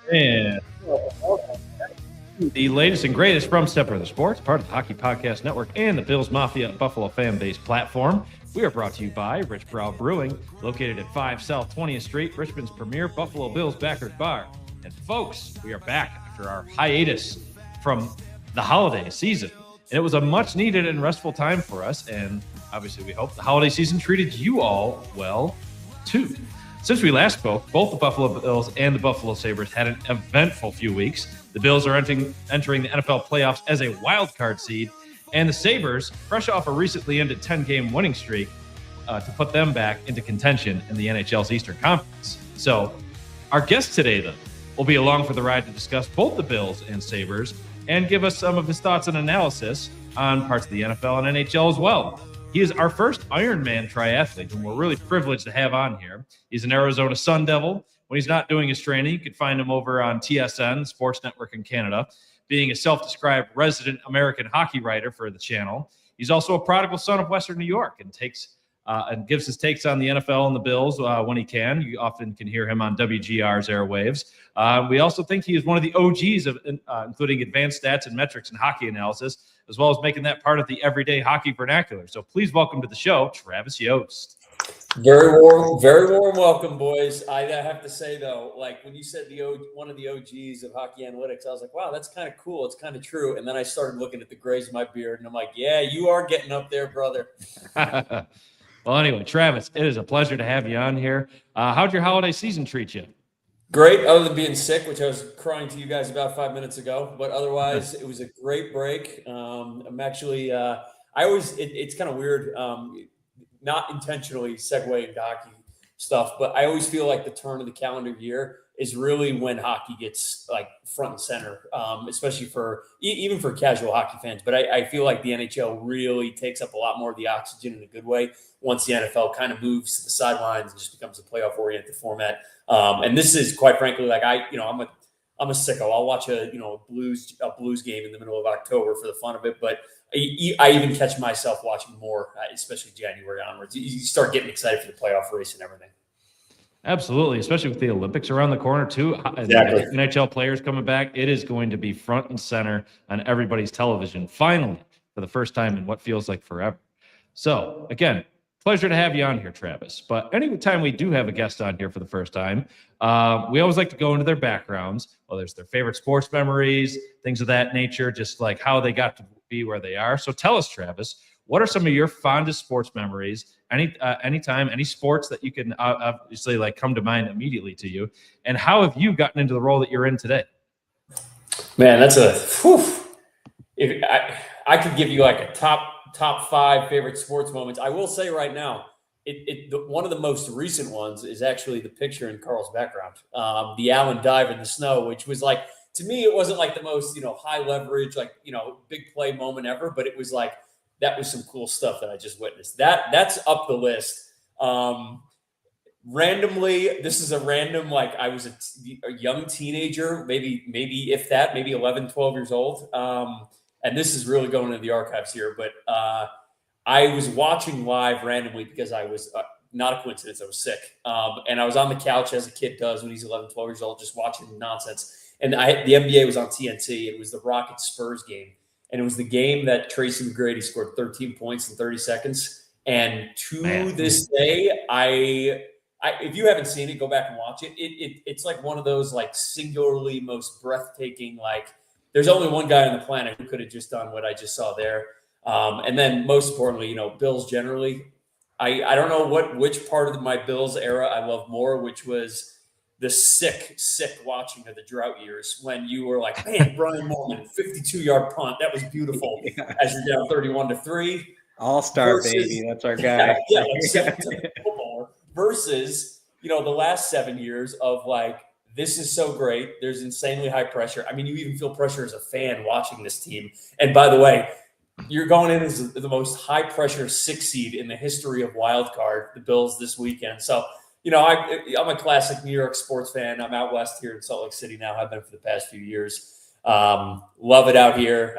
And the latest and greatest from Step Brother Sports, part of the Hockey Podcast Network and the Bills Mafia Buffalo fan base platform. We are brought to you by Rich Brow Brewing, located at 5 South 20th Street, Richmond's premier Buffalo Bills backers bar. And folks, we are back after our hiatus from the holiday season. And it was a much needed and restful time for us. And obviously, we hope the holiday season treated you all well, too. Since we last spoke, both the Buffalo Bills and the Buffalo Sabres had an eventful few weeks. The Bills are entering the NFL playoffs as a wild card seed, and the Sabres, fresh off a recently ended 10-game winning streak, to put them back into contention in the NHL's Eastern Conference. So our guest today, then, will be along for the ride to discuss both the Bills and Sabres and give us some of his thoughts and analysis on parts of the NFL and NHL as well. He is our first Ironman triathlete, and we're really privileged to have on here. He's an Arizona Sun Devil. When he's not doing his training, you can find him over on TSN, Sports Network in Canada, being a self-described resident American hockey writer for the channel. He's also a prodigal son of Western New York and gives his takes on the NFL and the Bills when he can. You often can hear him on WGR's airwaves. We also think he is one of the OGs of including advanced stats and metrics and hockey analysis, as well as making that part of the everyday hockey vernacular. So please welcome to the show, Travis Yost. Very warm welcome, boys. I have to say, though, like when you said one of the OGs of hockey analytics, I was like, wow, that's kind of cool. It's kind of true. And then I started looking at the grays of my beard, and I'm like, yeah, you are getting up there, brother. Well, anyway, Travis, it is a pleasure to have you on here. How'd your holiday season treat you? Great, other than being sick, which I was crying to you guys about 5 minutes ago. But otherwise, it was a great break. I'm actually, it's kind of weird, not intentionally segueing into hockey stuff, but I always feel like the turn of the calendar year is really when hockey gets like front and center, especially for even for casual hockey fans. But I feel like the NHL really takes up a lot more of the oxygen in a good way once the NFL kind of moves to the sidelines and just becomes a playoff oriented format. And this is quite frankly, like I'm a sicko. I'll watch a blues game in the middle of October for the fun of it, but I even catch myself watching more, especially January onwards. You start getting excited for the playoff race and everything. Absolutely, especially with the Olympics around the corner too. Exactly. NHL players coming back, it is going to be front and center on everybody's television, finally, for the first time in what feels like forever. So, again, pleasure to have you on here, Travis. But anytime we do have a guest on here for the first time, we always like to go into their backgrounds, whether it's their favorite sports memories, things of that nature, just like how they got to be where they are. So tell us, Travis, what are some of your fondest sports memories? Anytime, any sports that you can obviously like come to mind immediately to you, and how have you gotten into the role that you're in today? Man, that's if I could give you like a top 5 favorite sports moments. I will say right now, one of the most recent ones is actually the picture in Carl's background, the Allen dive in the snow, which was like, to me, it wasn't like the most, high leverage, like, big play moment ever, but it was like, that was some cool stuff that I just witnessed. That's up the list. Randomly, this is a random, like I was a young teenager, maybe if that, maybe 11, 12 years old. And this is really going into the archives here, but I was watching live randomly because I was not a coincidence. I was sick. And I was on the couch as a kid does when he's 11, 12 years old, just watching nonsense. And the NBA was on TNT. It was the Rockets Spurs game. And it was the game that Tracy McGrady scored 13 points in 30 seconds. And to this day, if you haven't seen it, go back and watch it. It's like one of those like singularly most breathtaking, like there's only one guy on the planet who could have just done what I just saw there. And then most importantly, Bills generally, I don't know which part of my Bills era I love more, which was the sick watching of the drought years when you were like, man, Brian Morgan, 52-yard punt. That was beautiful. Yeah. As you're down 31-3. All-star baby. That's our guy. Yeah, footballer versus, the last 7 years of like, this is so great. There's insanely high pressure. I mean, you even feel pressure as a fan watching this team. And by the way, you're going in as the most high-pressure 6 seed in the history of wildcard, the Bills this weekend. So, I'm a classic New York sports fan. I'm out west here in Salt Lake City now. I've been for the past few years. Love it out here.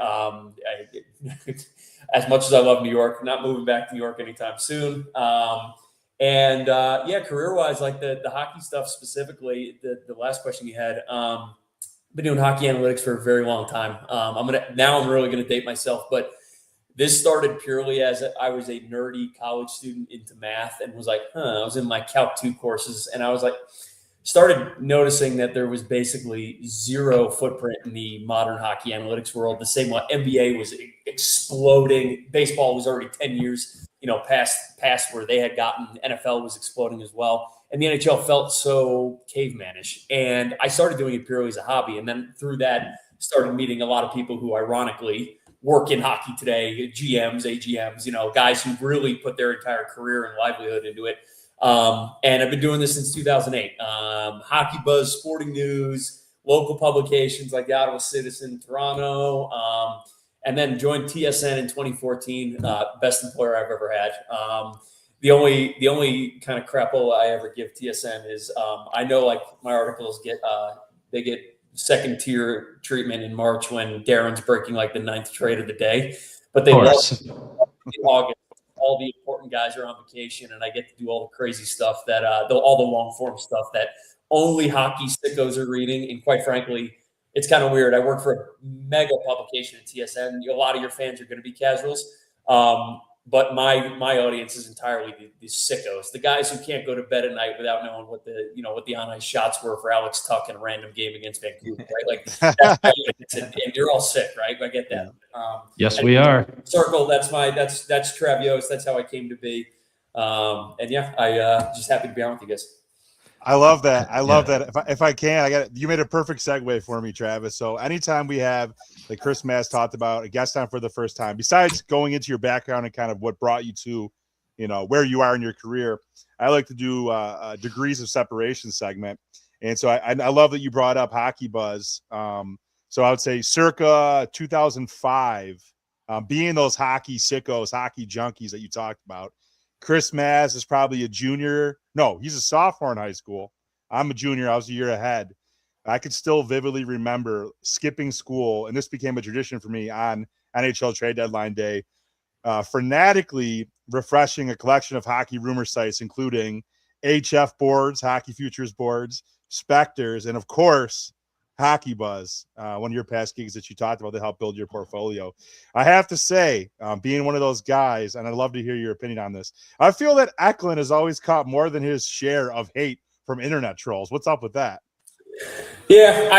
As much as I love New York, not moving back to New York anytime soon. And career-wise, like the hockey stuff specifically, the last question you had, been doing hockey analytics for a very long time. I'm really gonna date myself, but this started purely as I was a nerdy college student into math and was like, I was in my Calc 2 courses, and I was like, started noticing that there was basically zero footprint in the modern hockey analytics world. The same way NBA was exploding. Baseball was already 10 years, past where they had gotten. NFL was exploding as well. And the NHL felt so cavemanish. And I started doing it purely as a hobby. And then through that, started meeting a lot of people who ironically work in hockey today, GMs, AGMs, guys who really put their entire career and livelihood into it. And I've been doing this since 2008. Hockey Buzz, Sporting News, local publications like the Ottawa Citizen, Toronto, and then joined TSN in 2014. Best employer I've ever had. The only kind of crapola I ever give TSN is I know like my articles get second tier treatment in March when Darren's breaking like the 9th trade of the day, but they love in August. All the important guys are on vacation, and I get to do all the crazy stuff that all the long form stuff that only hockey sickos are reading. And quite frankly, it's kind of weird. I work for a mega publication at TSN. A lot of your fans are going to be casuals. But my audience is entirely the sickos, the guys who can't go to bed at night without knowing what the on ice shots were for Alex Tuck in a random game against Vancouver, right? Like, that's and you're all sick, right? I get that. Yes, we are. Circle. That's Travis Yost. That's how I came to be. I just happy to be on with you guys. I love that. I love that. If I can, you made a perfect segue for me, Travis. So anytime we have, like Chris Mass talked about, a guest on for the first time, besides going into your background and kind of what brought you to, where you are in your career, I like to do a degrees of separation segment. And so I love that you brought up Hockey Buzz. So I would say circa 2005, being those hockey sickos, hockey junkies that you talked about. Chris Maz is probably a junior. No, he's a sophomore in high school. I'm a junior. I was a year ahead. I could still vividly remember skipping school, and this became a tradition for me on NHL trade deadline day, fanatically refreshing a collection of hockey rumor sites, including HF boards, Hockey Futures boards, Specters, and of course, Hockey Buzz, one of your past gigs that you talked about to help build your portfolio. I have to say, being one of those guys, and I'd love to hear your opinion on this, I feel that Eklund has always caught more than his share of hate from internet trolls. What's up with that? Yeah,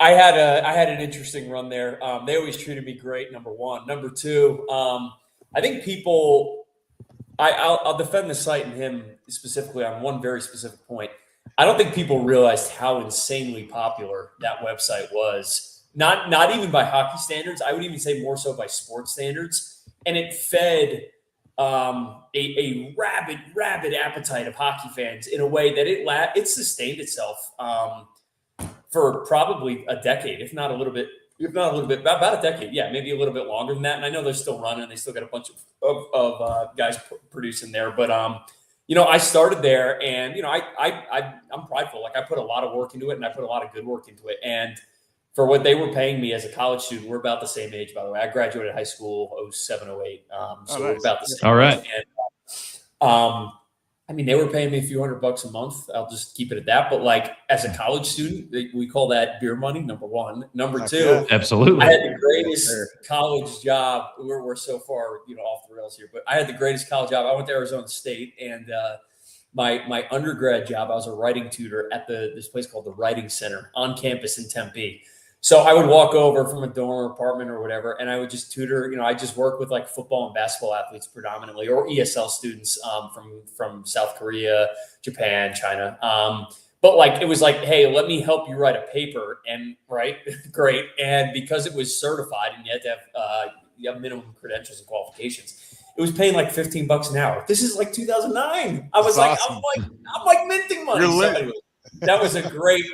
I had an interesting run there. They always treated me great, number one. Number two, I think people – I'll defend the site and him specifically on one very specific point. I don't think people realized how insanely popular that website was. Not even by hockey standards. I would even say more so by sports standards. And it fed a rabid appetite of hockey fans in a way that it sustained itself for probably a decade, if not a little bit, about a decade. Yeah, maybe a little bit longer than that. And I know they're still running. They still got a bunch of guys producing there. But I started there, and I'm prideful. Like, I put a lot of work into it, and I put a lot of good work into it. And for what they were paying me as a college student, we're about the same age, by the way. I graduated high school 07, 08. So we're about the same. All right. And, they were paying me a few $100 a month. I'll just keep it at that. But like, as a college student, we call that beer money, number one. Number two, absolutely. I had the greatest college job. We're so far, off the rails here, but I had the greatest college job. I went to Arizona State, and my undergrad job, I was a writing tutor at this place called the Writing Center on campus in Tempe. So I would walk over from a dorm or apartment or whatever, and I would just tutor. I just work with like football and basketball athletes predominantly, or ESL students from South Korea, Japan, China. But like, it was like, hey, let me help you write a paper, and right, great. And because it was certified, and you had to have minimum credentials and qualifications, it was paying like $15 an hour. This is like 2009. I was like, awesome. I'm like minting money. You're lit. That was a great.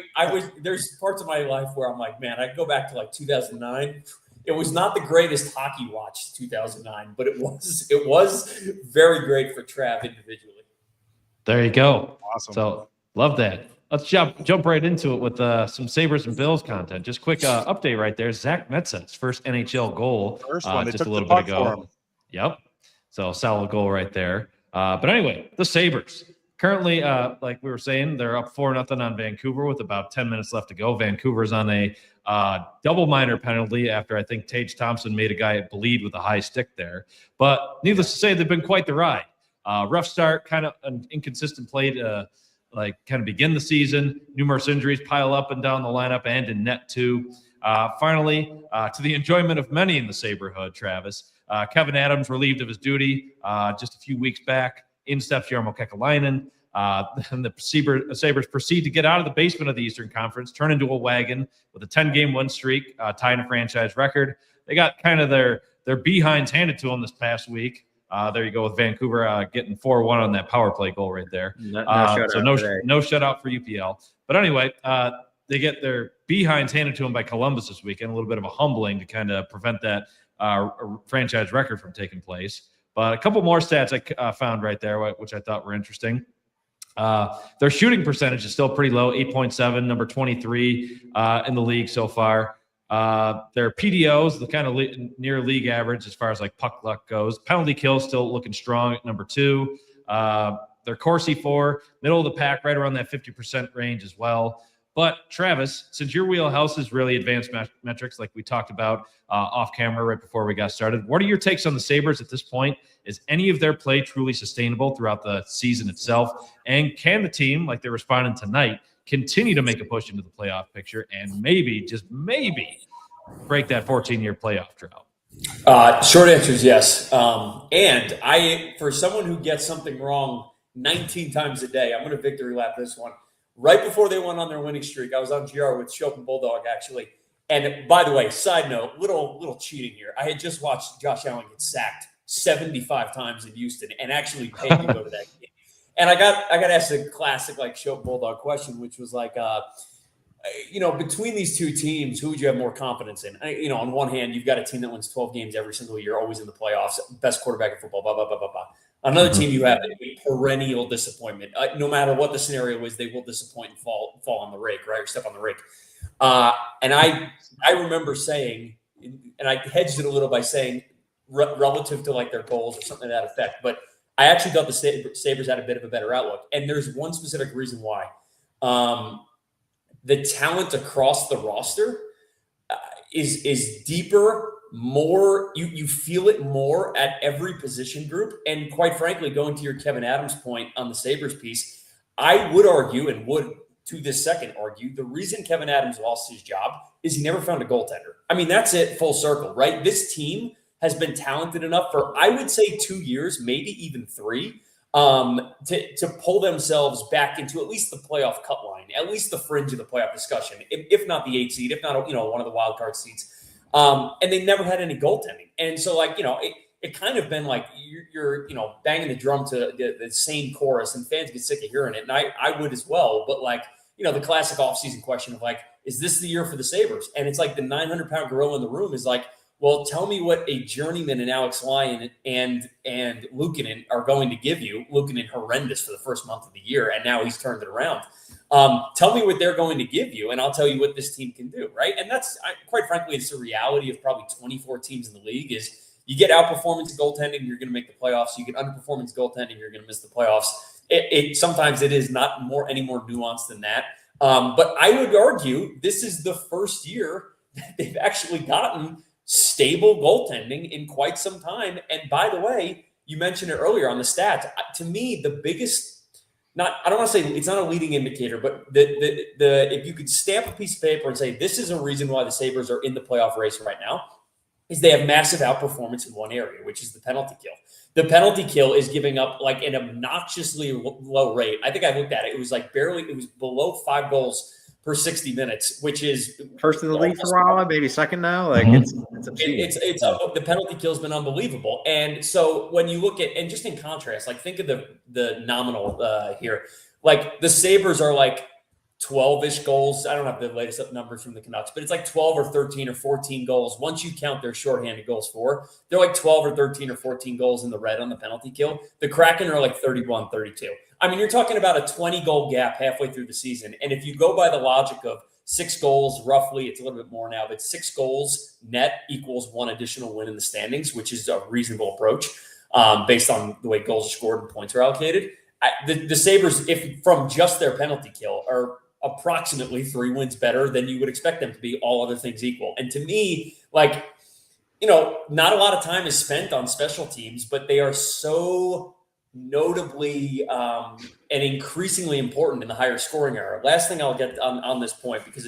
There's parts of my life where I'm like, man, I go back to like 2009. It was not the greatest hockey watch 2009, but it was very great for Trav individually. There you go. Awesome. So love that. Let's jump right into it with some Sabres and Bills content. Just quick update right there. Zach Metzen's first NHL goal First one. just a little bit ago. Yep. So solid goal right there. But anyway, the Sabres. Currently, like we were saying, they're up 4-0 on Vancouver with about 10 minutes left to go. Vancouver's on a double minor penalty after I think Tage Thompson made a guy bleed with a high stick there. But needless to say, they've been quite the ride. Rough start, kind of an inconsistent play to kind of begin the season. Numerous injuries pile up and down the lineup and in net too. Finally, to the enjoyment of many in the Saberhood, Travis, Kevin Adams relieved of his duty just a few weeks back. In steps Jarmo Kekalainen. And the Sabres proceed to get out of the basement of the Eastern Conference, turn into a wagon with a 10-game win streak, tying a franchise record. They got kind of their behinds handed to them this past week. There you go with Vancouver getting 4-1 on that power play goal right there. No shutout for UPL. But anyway, they get their behinds handed to them by Columbus this weekend, a little bit of a humbling to kind of prevent that franchise record from taking place. But a couple more stats I found right there, which I thought were interesting. Their shooting percentage is still pretty low, 8.7, number 23 in the league so far. Their PDOs, the kind of near league average as far as like puck luck goes. Penalty kill still looking strong at number 2. Their Corsi 4, middle of the pack, right around that 50% range as well. But Travis, since your wheelhouse is really advanced metrics, like we talked about off camera right before we got started, what are your takes on the Sabres at this point? Is any of their play truly sustainable throughout the season itself? And can the team, like they're responding tonight, continue to make a push into the playoff picture and maybe, just maybe, break that 14-year playoff drought? Short answer is yes. And for someone who gets something wrong 19 times a day, I'm going to victory lap this one. Right before they went on their winning streak, I was on GR with Chopin Bulldog, actually. And by the way, side note, little cheating here. I had just watched Josh Allen get sacked 75 times in Houston and actually paid to go to that game. And I got asked a classic like Chopin Bulldog question, which was like, between these two teams, who would you have more confidence in? On one hand, you've got a team that wins 12 games every single year, always in the playoffs, best quarterback in football, blah, blah, blah, blah, blah. Another team you have a perennial disappointment. No matter what the scenario is, they will disappoint and fall on the rake, right, or step on the rake. And I remember saying, and I hedged it a little by saying relative to like their goals or something to that effect. But I actually thought the Sabres had a bit of a better outlook. And there's one specific reason why. The talent across the roster is deeper, more, you feel it more at every position group. And quite frankly, going to your Kevin Adams point on the Sabres piece, I would argue and would to this second argue the reason Kevin Adams lost his job is he never found a goaltender. I mean, that's it, full circle, right? This team has been talented enough for, I would say, 2 years, maybe even 3, to pull themselves back into at least the playoff cut line, at least the fringe of the playoff discussion, if not the 8 seed, if not, one of the wild card seats. And they never had any goaltending. And so it kind of been like you're banging the drum to the same chorus and fans get sick of hearing it. And I would as well. But the classic offseason question of is this the year for the Sabres? And it's like the 900-pound gorilla in the room is like, well, tell me what a journeyman in Alex Lyon and Luukkonen are going to give you. Luukkonen horrendous for the first month of the year, and now he's turned it around. Tell me what they're going to give you, and I'll tell you what this team can do, right? And that's, quite frankly, it's the reality of probably 24 teams in the league is you get outperformance goaltending, you're going to make the playoffs. You get underperformance goaltending, you're going to miss the playoffs. Sometimes it is not any more nuanced than that. But I would argue this is the first year that they've actually gotten stable goaltending in quite some time. And by the way, you mentioned it earlier on the stats. To me, the biggest, I don't want to say it's not a leading indicator, but if you could stamp a piece of paper and say this is a reason why the Sabres are in the playoff race right now, is they have massive outperformance in one area, which is the penalty kill. The penalty kill is giving up an obnoxiously low rate. I think I looked at it. It was it was below 5 goals per 60 minutes, which is first in the league for a while, maybe second now. It's the penalty kill has been unbelievable. And so when you look at, and just in contrast, think of the nominal here, the Sabres are 12-ish goals. I don't have the latest up numbers from the Canucks, but it's 12 or 13 or 14 goals. Once you count their shorthanded goals for, they're 12 or 13 or 14 goals in the red on the penalty kill. The Kraken are 31, 32. I mean, you're talking about a 20-goal gap halfway through the season. And if you go by the logic of 6 goals, roughly, it's a little bit more now, but 6 goals net equals 1 additional win in the standings, which is a reasonable approach. based on the way goals are scored and points are allocated. The Sabres, if from just their penalty kill, are approximately 3 wins better than you would expect them to be, all other things equal. And to me, like, not a lot of time is spent on special teams, but they are so notably and increasingly important in the higher scoring era. Last thing I'll get on this point, because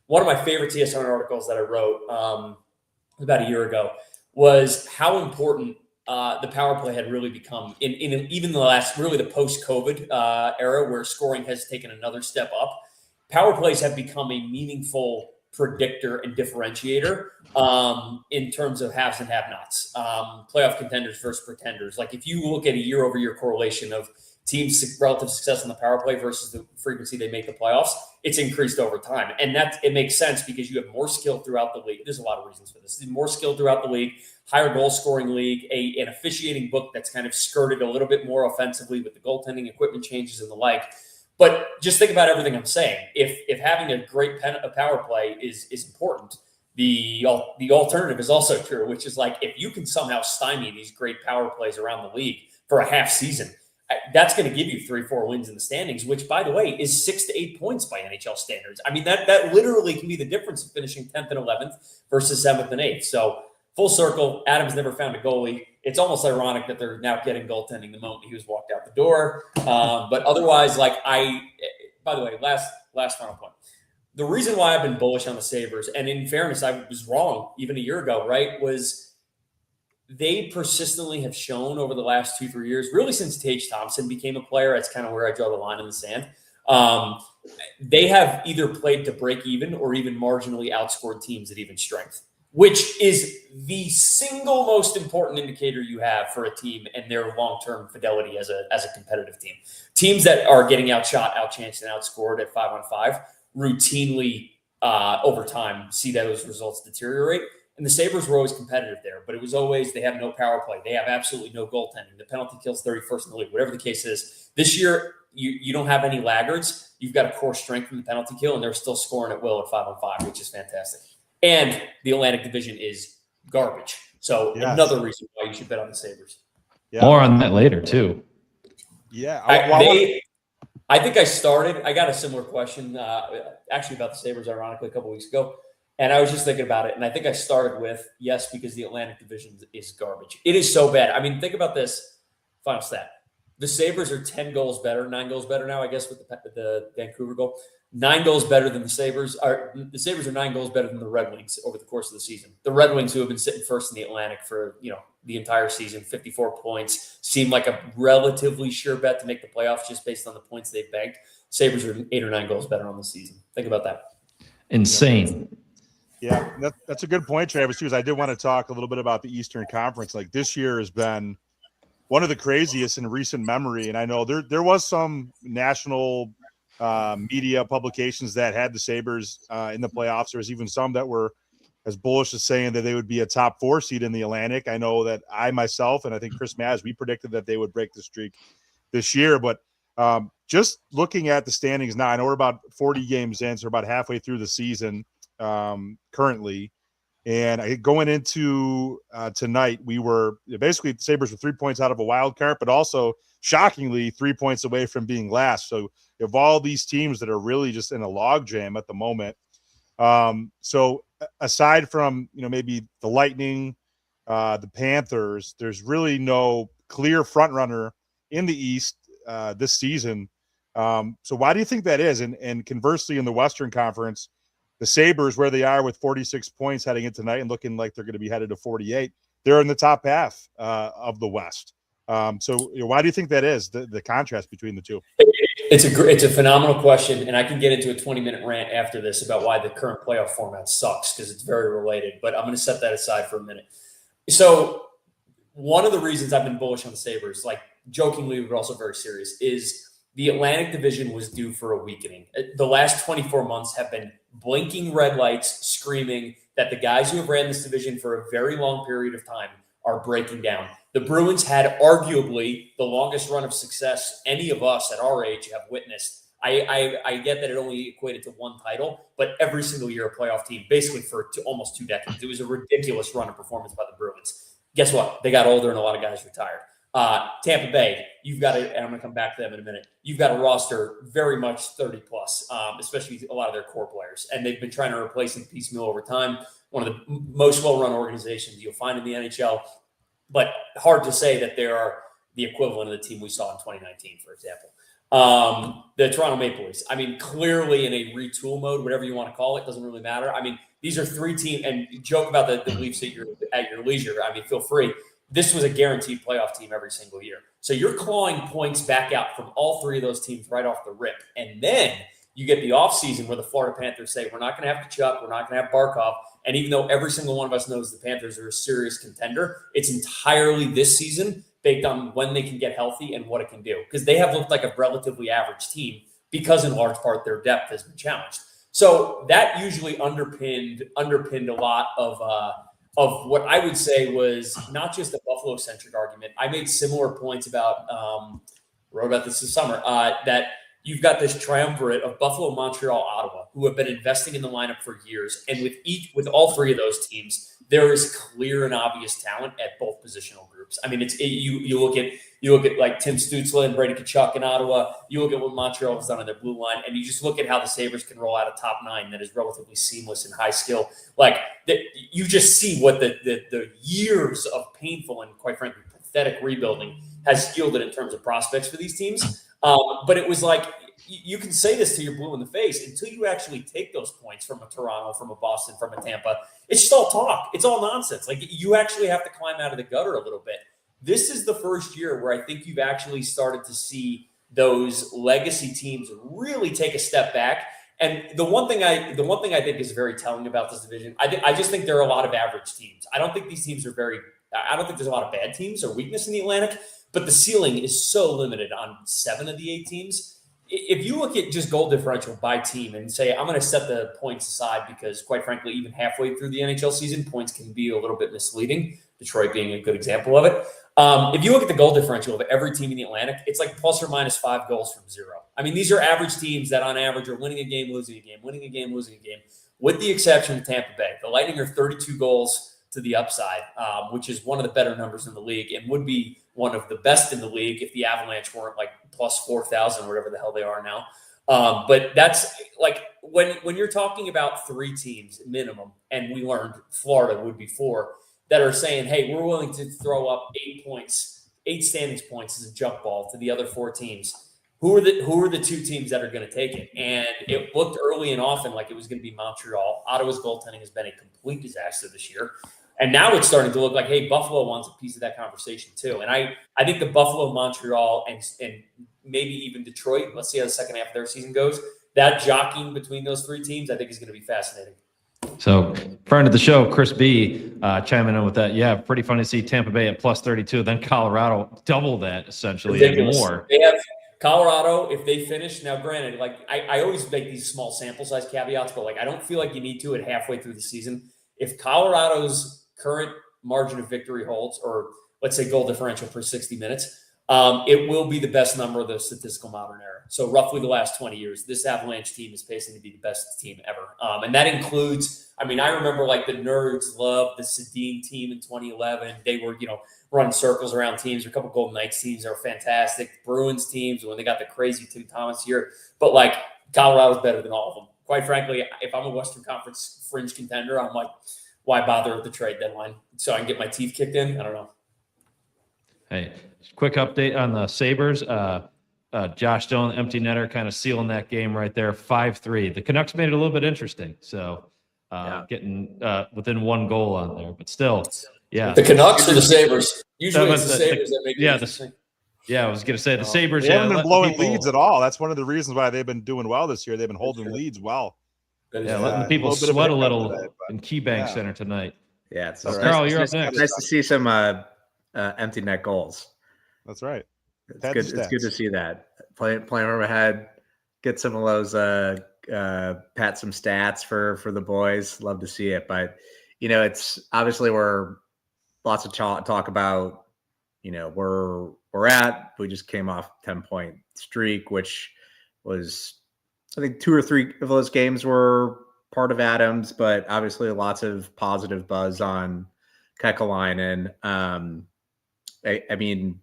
one of my favorite TSN articles that I wrote about a year ago was how important the power play had really become in even the last, really the post-COVID era, where scoring has taken another step up. Power plays have become a meaningful predictor and differentiator in terms of haves and have-nots, playoff contenders versus pretenders. Like, if you look at a year-over-year correlation of teams' relative success in the power play versus the frequency they make the playoffs, it's increased over time. And it makes sense because you have more skill throughout the league. There's a lot of reasons for this. More skill throughout the league, higher goal-scoring league, an officiating book that's kind of skirted a little bit more offensively with the goaltending equipment changes and the like. But just think about everything I'm saying. If having a great power play is important, the alternative is also true, which is, like, if you can somehow stymie these great power plays around the league for a half season, that's going to give you 3-4 wins in the standings, which, by the way, is 6 to 8 points by NHL standards. I mean, that literally can be the difference of finishing 10th and 11th versus 7th and 8th. So full circle, Adams never found a goalie. It's almost ironic that they're now getting goaltending the moment he was walked out the door. But otherwise, by the way, last final point. The reason why I've been bullish on the Sabres, and in fairness, I was wrong even a year ago, right, was they persistently have shown over the last 2-3 years, really since Tage Thompson became a player, that's kind of where I draw the line in the sand. They have either played to break even or even marginally outscored teams at even strength, which is the single most important indicator you have for a team and their long-term fidelity as a competitive team. Teams that are getting outshot, outchanced, and outscored at 5-on-5 routinely over time see those results deteriorate. And the Sabres were always competitive there, but it was always, they have no power play. They have absolutely no goaltending. The penalty kill's 31st in the league, whatever the case is. This year, you don't have any laggards. You've got a core strength in the penalty kill, and they're still scoring at will at 5-on-5, which is fantastic. And the Atlantic Division is garbage. So Another reason why you should bet on the Sabres. Yeah. More on that later, too. Yeah. I think I got a similar question actually about the Sabres, ironically, a couple weeks ago. And I was just thinking about it. And I think I started with, yes, because the Atlantic Division is garbage. It is so bad. I mean, think about this final stat. The Sabres are 9 goals better now, I guess, with the Vancouver goal. 9 goals better than the Sabres. The Sabres are 9 goals better than the Red Wings over the course of the season. The Red Wings, who have been sitting first in the Atlantic for the entire season, 54 points, seem like a relatively sure bet to make the playoffs just based on the points they've banked. Sabres are 8 or 9 goals better on the season. Think about that. Insane. Yeah, that's a good point, Travis, too. I did want to talk a little bit about the Eastern Conference. Like, this year has been one of the craziest in recent memory. And I know there was some national media publications that had the Sabres in the playoffs. There was even some that were as bullish as saying that they would be a top 4 seed in the Atlantic. I know that I myself, and I think Chris Maz, we predicted that they would break the streak this year. But just looking at the standings now, I know we're about 40 games in, so we're about halfway through the season currently. And going into tonight, we were basically, the Sabres were 3 points out of a wild card, but also shockingly 3 points away from being last. So you have all these teams that are really just in a logjam at the moment. So aside from, maybe the Lightning, the Panthers, there's really no clear front runner in the East this season. So why do you think that is? And conversely, in the Western Conference, the Sabres, where they are with 46 points heading into tonight and looking like they're going to be headed to 48, they're in the top half of the West. So why do you think that is, the contrast between the two? It's a phenomenal question, and I can get into a 20-minute rant after this about why the current playoff format sucks, because it's very related, but I'm going to set that aside for a minute. So one of the reasons I've been bullish on the Sabres, like jokingly but also very serious, is the Atlantic Division was due for a weakening. The last 24 months have been blinking red lights screaming that the guys who have ran this division for a very long period of time are breaking down. The Bruins had arguably the longest run of success any of us at our age have witnessed. I get that it only equated to 1 title, but every single year a playoff team, basically for almost 2 decades. It was a ridiculous run of performance by the Bruins. Guess what? They got older and a lot of guys retired. Tampa Bay, you've got and I'm going to come back to them in a minute. You've got a roster very much 30 plus, especially a lot of their core players, and they've been trying to replace them piecemeal over time. One of the most well-run organizations you'll find in the NHL, but hard to say that they are the equivalent of the team we saw in 2019, for example. The Toronto Maple Leafs, I mean, clearly in a retool mode, whatever you want to call it, doesn't really matter. I mean, these are 3 teams, and you joke about the Leafs at your leisure. I mean, feel free. This was a guaranteed playoff team every single year. So you're clawing points back out from all 3 of those teams right off the rip. And then you get the offseason where the Florida Panthers say, we're not going to have Kachuk, we're not going to have Barkov. And even though every single one of us knows the Panthers are a serious contender, it's entirely this season based on when they can get healthy and what it can do. Because they have looked like a relatively average team because in large part their depth has been challenged. So that usually underpinned a lot of what I would say was not just a Buffalo-centric argument. I made similar points about, wrote about this summer, that you've got this triumvirate of Buffalo, Montreal, Ottawa, who have been investing in the lineup for years. And with all 3 of those teams, there is clear and obvious talent at both positional groups. I mean, you look at like Tim Stützle and Brady Tkachuk in Ottawa. You look at what Montreal has done on their blue line, and you just look at how the Sabres can roll out a top 9 that is relatively seamless and high skill. Like you just see what the years of painful and quite frankly pathetic rebuilding has yielded in terms of prospects for these teams. But it was like you can say this till you're blue in the face until you actually take those points from a Toronto, from a Boston, from a Tampa. It's just all talk. It's all nonsense. Like you actually have to climb out of the gutter a little bit. This is the first year where I think you've actually started to see those legacy teams really take a step back. And the one thing I think is very telling about this division, I just think there are a lot of average teams. I don't think these teams are I don't think there's a lot of bad teams or weakness in the Atlantic, but the ceiling is so limited on 7 of the 8 teams. If you look at just goal differential by team and say, I'm going to set the points aside because, quite frankly, even halfway through the NHL season, points can be a little bit misleading, Detroit being a good example of it. If you look at the goal differential of every team in the Atlantic, it's like plus or minus 5 goals from 0. I mean, these are average teams that on average are winning a game, losing a game, winning a game, losing a game, with the exception of Tampa Bay. The Lightning are 32 goals to the upside, which is one of the better numbers in the league and would be one of the best in the league if the Avalanche weren't like plus 4,000, whatever the hell they are now. But that's like when you're talking about 3 teams minimum, and we learned Florida would be 4, that are saying, hey, we're willing to throw up 8 standings points as a jump ball to the other 4 teams. Who are the 2 teams that are going to take it? And it looked early and often like it was going to be Montreal. Ottawa's goaltending has been a complete disaster this year. And now it's starting to look like, hey, Buffalo wants a piece of that conversation too. And I think the Buffalo, Montreal, and maybe even Detroit, let's see how the second half of their season goes, that jockeying between those 3 teams, I think is going to be fascinating. So, friend of the show, Chris B, chiming in with that. Yeah, pretty funny to see Tampa Bay at plus 32, then Colorado double that essentially and more. They have Colorado, if they finish, now granted, like I always make these small sample size caveats, but like I don't feel like you need to at halfway through the season. If Colorado's current margin of victory holds, or let's say goal differential per 60 minutes, it will be the best number of the statistical modern era. So roughly the last 20 years, this Avalanche team is pacing to be the best team ever. And that includes, I mean, I remember like the nerds loved the Sedin team in 2011. They were, running circles around teams. A couple Golden Knights teams are fantastic. Bruins teams, when they got the crazy Tim Thomas here. But like Colorado's better than all of them. Quite frankly, if I'm a Western Conference fringe contender, I'm like, why bother with the trade deadline? So I can get my teeth kicked in? I don't know. Hey, quick update on the Sabres. Josh Dillon, empty netter, kind of sealing that game right there, 5-3. The Canucks made it a little bit interesting. So getting within 1 goal on there. But still, yeah. The Canucks or the Sabres? Usually it's the Sabres that make it interesting. Yeah, I was going to say the Sabres. They haven't been blowing leads at all. That's one of the reasons why they've been doing well this year. They've been holding leads well. Yeah, letting the people sweat a little in KeyBank Center tonight. Yeah, it's Carl, you're up next. Nice to see some empty net goals. That's right. It's good to see that. Playing overhead, get some of those pat some stats for the boys. Love to see it. But it's obviously we're lots of talk about where we're at. We just came off 10-point streak, which was I think 2 or 3 of those games were part of Adams, but obviously lots of positive buzz on Kekalainen. I mean,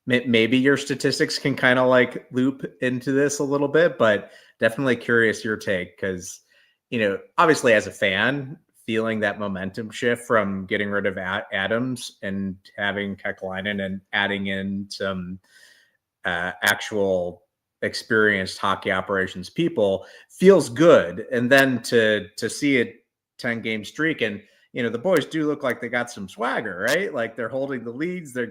maybe your statistics can kind of like loop into this a little bit, but definitely curious your take because, obviously as a fan, feeling that momentum shift from getting rid of Adams and having Kekalainen and adding in some actual experienced hockey operations people feels good. And then to see a 10-game streak and, the boys do look like they got some swagger, right? Like they're holding the leads, they're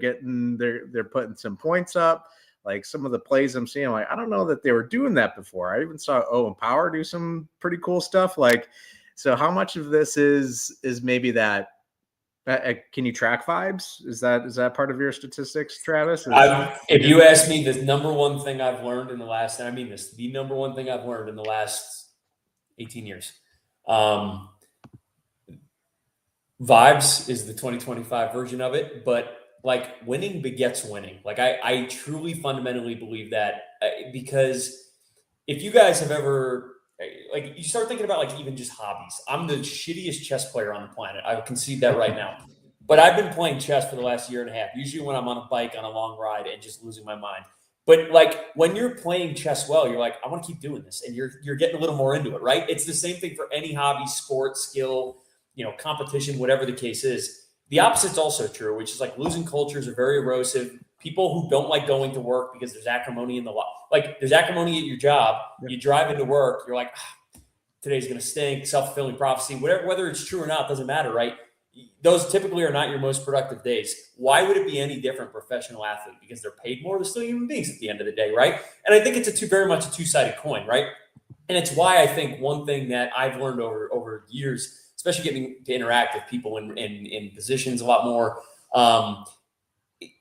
putting some points up. Like some of the plays I'm seeing, like, I don't know that they were doing that before. I even saw Owen Power do some pretty cool stuff. Like, so how much of this is maybe that, can you track vibes? Is that part of your statistics, Travis? If you ask me, the number one thing I've learned in the last, and I mean this, the number one thing I've learned in the last 18 years, vibes is the 2025 version of it, but like winning begets winning. Like I truly fundamentally believe that because if you guys have ever, like you start thinking about like even just hobbies, I'm the shittiest chess player on the planet. I concede that right now, but I've been playing chess for the last year and a half, usually when I'm on a bike on a long ride and just losing my mind. But like when you're playing chess well, you're like, I want to keep doing this. And you're getting a little more into it, right? It's the same thing for any hobby, sport, skill, competition, whatever the case is. The opposite's also true, which is like losing cultures are very erosive. People who don't like going to work because there's acrimony in the law. Like there's acrimony at your job. Yeah. You drive into work, you're like, today's going to stink, self-fulfilling prophecy, whether it's true or not, doesn't matter, right? Those typically are not your most productive days. Why would it be any different professional athlete? Because they're paid more. They're still human beings at the end of the day, right? And I think it's very much a two-sided coin, right? And it's why I think one thing that I've learned over years, especially getting to interact with people in positions a lot more,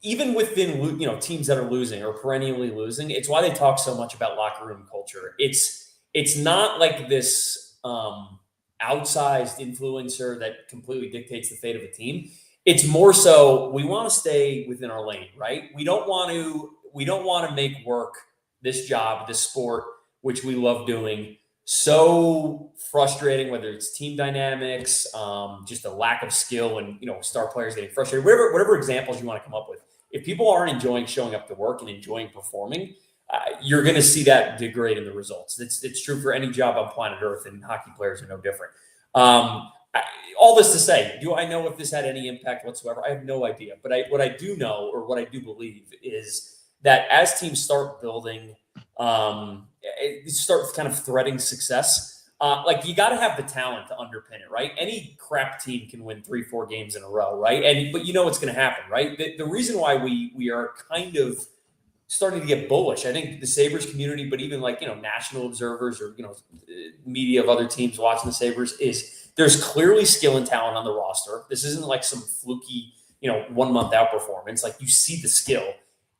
even within teams that are losing or perennially losing. It's why they talk so much about locker room culture. It's not like this outsized influencer that completely dictates the fate of a team. It's more so we want to stay within our lane, right? We don't want to make work, this job, this sport, which we love doing, so frustrating, whether it's team dynamics, just a lack of skill and, star players getting frustrated, whatever examples you want to come up with. If people aren't enjoying showing up to work and enjoying performing, you're going to see that degrade in the results. It's true for any job on planet Earth, and hockey players are no different. All this to say, do I know if this had any impact whatsoever? I have no idea. But what I do know, or what I do believe, is that as teams start building, start kind of threading success, like you got to have the talent to underpin it, right? Any crap team can win 3-4 games in a row, right? But you know what's going to happen, right? The reason why we are kind of starting to get bullish, I think the Sabres community, but even like, national observers or, media of other teams watching the Sabres, is there's clearly skill and talent on the roster. This isn't like some fluky, 1 month outperformance. Like you see the skill,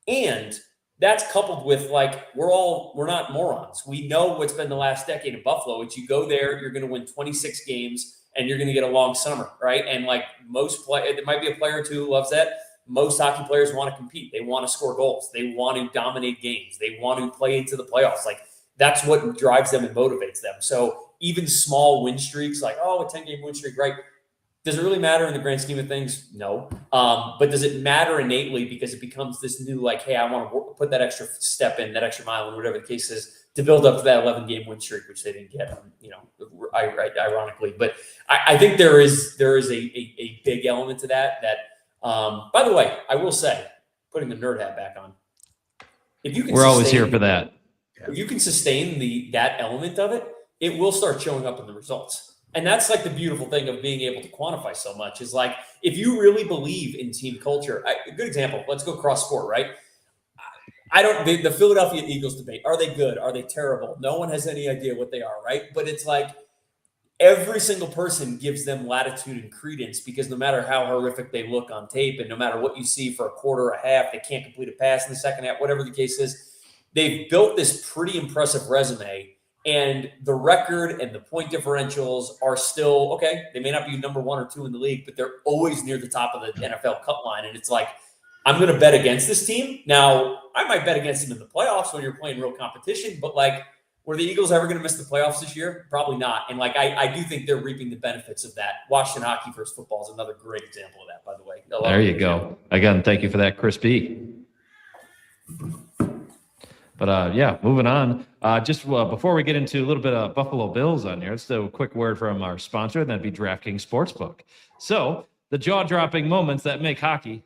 and that's coupled with like, we're not morons. We know what's been the last decade in Buffalo. It's you go there, you're going to win 26 games and you're going to get a long summer, right? And like there might be a player or two who loves that. Most hockey players want to compete. They want to score goals. They want to dominate games. They want to play into the playoffs. Like that's what drives them and motivates them. So even small win streaks, like, a 10-game win streak, right? Does it really matter in the grand scheme of things? No. But does it matter innately because it becomes this new, like, hey, I want to put that extra step in, that extra mile, and whatever the case is, to build up to that 11-game win streak, which they didn't get, ironically. But I think there is a big element to that. By the way, I will say, putting the nerd hat back on, if you can, we're always here for that. If you can sustain that element of it, it will start showing up in the results. And that's like the beautiful thing of being able to quantify so much is like, if you really believe in team culture, a good example, let's go cross sport, right? The Philadelphia Eagles debate, are they good? Are they terrible? No one has any idea what they are, right? But it's like every single person gives them latitude and credence because no matter how horrific they look on tape and no matter what you see for a quarter or a half, they can't complete a pass in the second half, whatever the case is, they've built this pretty impressive resume. And the record and the point differentials are still, okay, they may not be number 1 or 2 in the league, but they're always near the top of the NFL cut line. And it's like, I'm going to bet against this team. Now, I might bet against them in the playoffs when you're playing real competition, but like, Were the Eagles ever going to miss the playoffs this year? Probably not. And I do think they're reaping the benefits of that. Washington hockey versus football is another great example of that, by the way. There you go. Again, thank you for that, Chris B. But moving on. Before we get into a little bit of Buffalo Bills on here, let's do a quick word from our sponsor, and that'd be DraftKings Sportsbook. So the jaw-dropping moments that make hockey.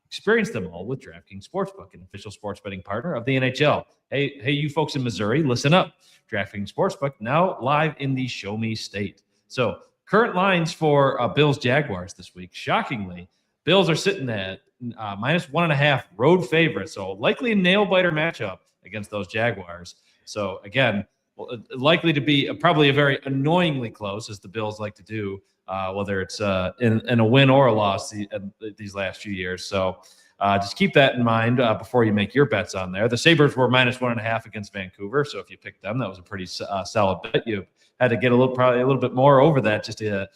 Experience them all with DraftKings Sportsbook, an official sports betting partner of the NHL. Hey, you folks in Missouri, listen up. DraftKings Sportsbook now live in the Show Me State. So current lines for Bills Jaguars this week. Shockingly, Bills are sitting at -1.5 road favorites. So likely a nail biter matchup against those Jaguars. So again, likely to be probably a very annoyingly close, as the Bills like to do, whether it's in a win or a loss these last few years. So just keep that in mind before you make your bets on there. The Sabres were -1.5 against Vancouver. So if you picked them, that was a pretty solid bet. You had to get probably a little bit more over that just to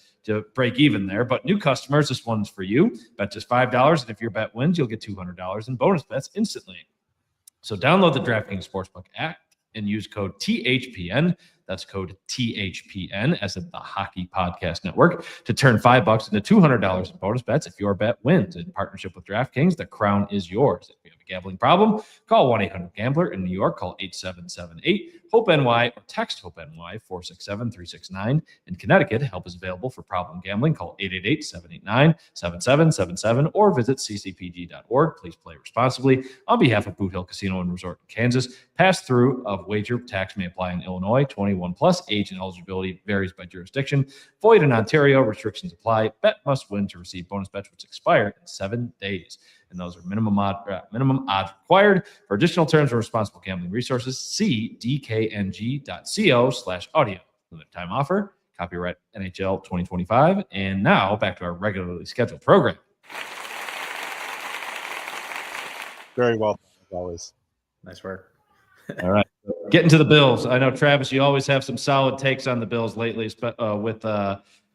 break even there. But new customers, this one's for you. Bet just $5, and if your bet wins, you'll get $200 in bonus bets instantly. So download the DraftKings Sportsbook app and use code THPN. That's code THPN, as in the Hockey Podcast Network, to turn $5 into $200 in bonus bets if your bet wins. In partnership with DraftKings, the crown is yours. If you have a gambling problem, call 1-800-GAMBLER. In New York, call 8778-HOPE-NY or text HOPE-NY 467-369. In Connecticut, help is available for problem gambling. Call 888-789-7777 or visit ccpg.org. Please play responsibly. On behalf of Boot Hill Casino and Resort in Kansas, pass-through of wager tax may apply in Illinois. 21 plus. Age and eligibility varies by jurisdiction. Void in Ontario. Restrictions apply. Bet must win to receive bonus bets which expire in 7 days. And those are minimum odds required. For additional terms and responsible gambling resources, see dkng.co/audio. Limited time offer. Copyright NHL 2025. And now back to our regularly scheduled program. Very well, as always. Nice work. All right. Getting to the Bills. I know, Travis, you always have some solid takes on the Bills lately with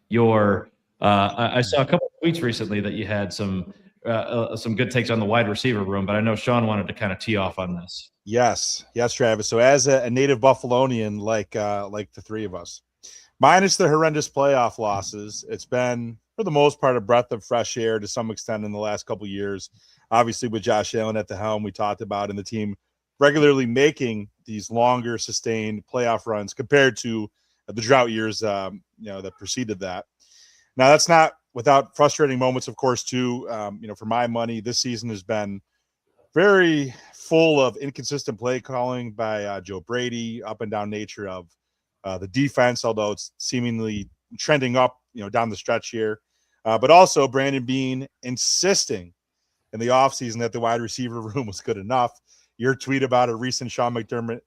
your I saw a couple of tweets recently that you had some good takes on the wide receiver room, but I know Sean wanted to kind of tee off on this. Yes, Travis. So as a native Buffalonian, like the three of us, minus the horrendous playoff losses, it's been, for the most part, a breath of fresh air to some extent in the last couple of years. Obviously, with Josh Allen at the helm, we talked about, and the team regularly making these longer sustained playoff runs compared to the drought years, that preceded that. Now, that's not without frustrating moments, of course, too. For my money, this season has been very full of inconsistent play calling by Joe Brady, up and down nature of the defense, although it's seemingly trending up, down the stretch here. But also Brandon Beane insisting in the offseason that the wide receiver room was good enough. Your tweet about a recent Sean McDermott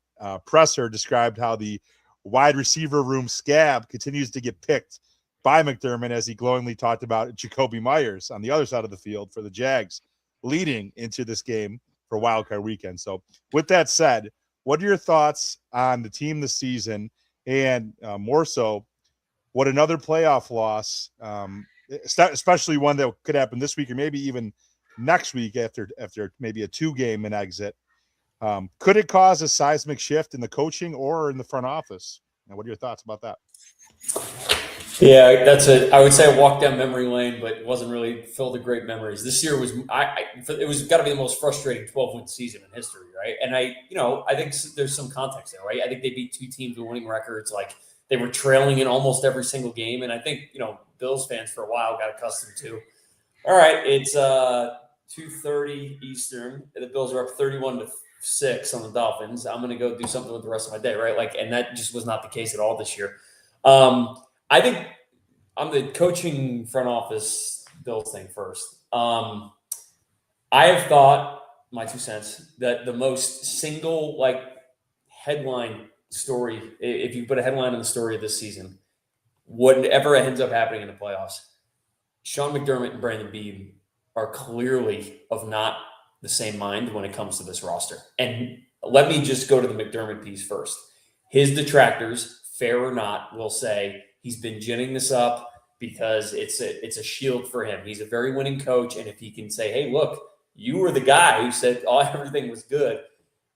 presser described how the wide receiver room scab continues to get picked by McDermott, as he glowingly talked about Jacoby Myers on the other side of the field for the Jags leading into this game for wildcard weekend. So with that said, what are your thoughts on the team this season, and more so, what another playoff loss, especially one that could happen this week or maybe even next week after maybe a 2-game and exit, could it cause a seismic shift in the coaching or in the front office? And what are your thoughts about that? Yeah, I would say a walk down memory lane, but it wasn't really filled with great memories. This year was, it was got to be the most frustrating 12-win season in history, right? And I think there's some context there, right? I think they beat 2 teams with winning records. Like, they were trailing in almost every single game. And I think, Bills fans for a while got accustomed to, all right, it's 2:30 Eastern. And the Bills are up 31-6 on the Dolphins. I'm going to go do something with the rest of my day, right? And that just was not the case at all this year. I think on the coaching front office Bills thing first. I have thought, my 2 cents, that the most single headline story, if you put a headline on the story of this season, whatever ends up happening in the playoffs, Sean McDermott and Brandon Beane are clearly of not the same mind when it comes to this roster. And let me just go to the McDermott piece first. His detractors, fair or not, will say he's been ginning this up because it's a shield for him. He's a very winning coach, and if he can say, hey, look, you were the guy who said everything was good.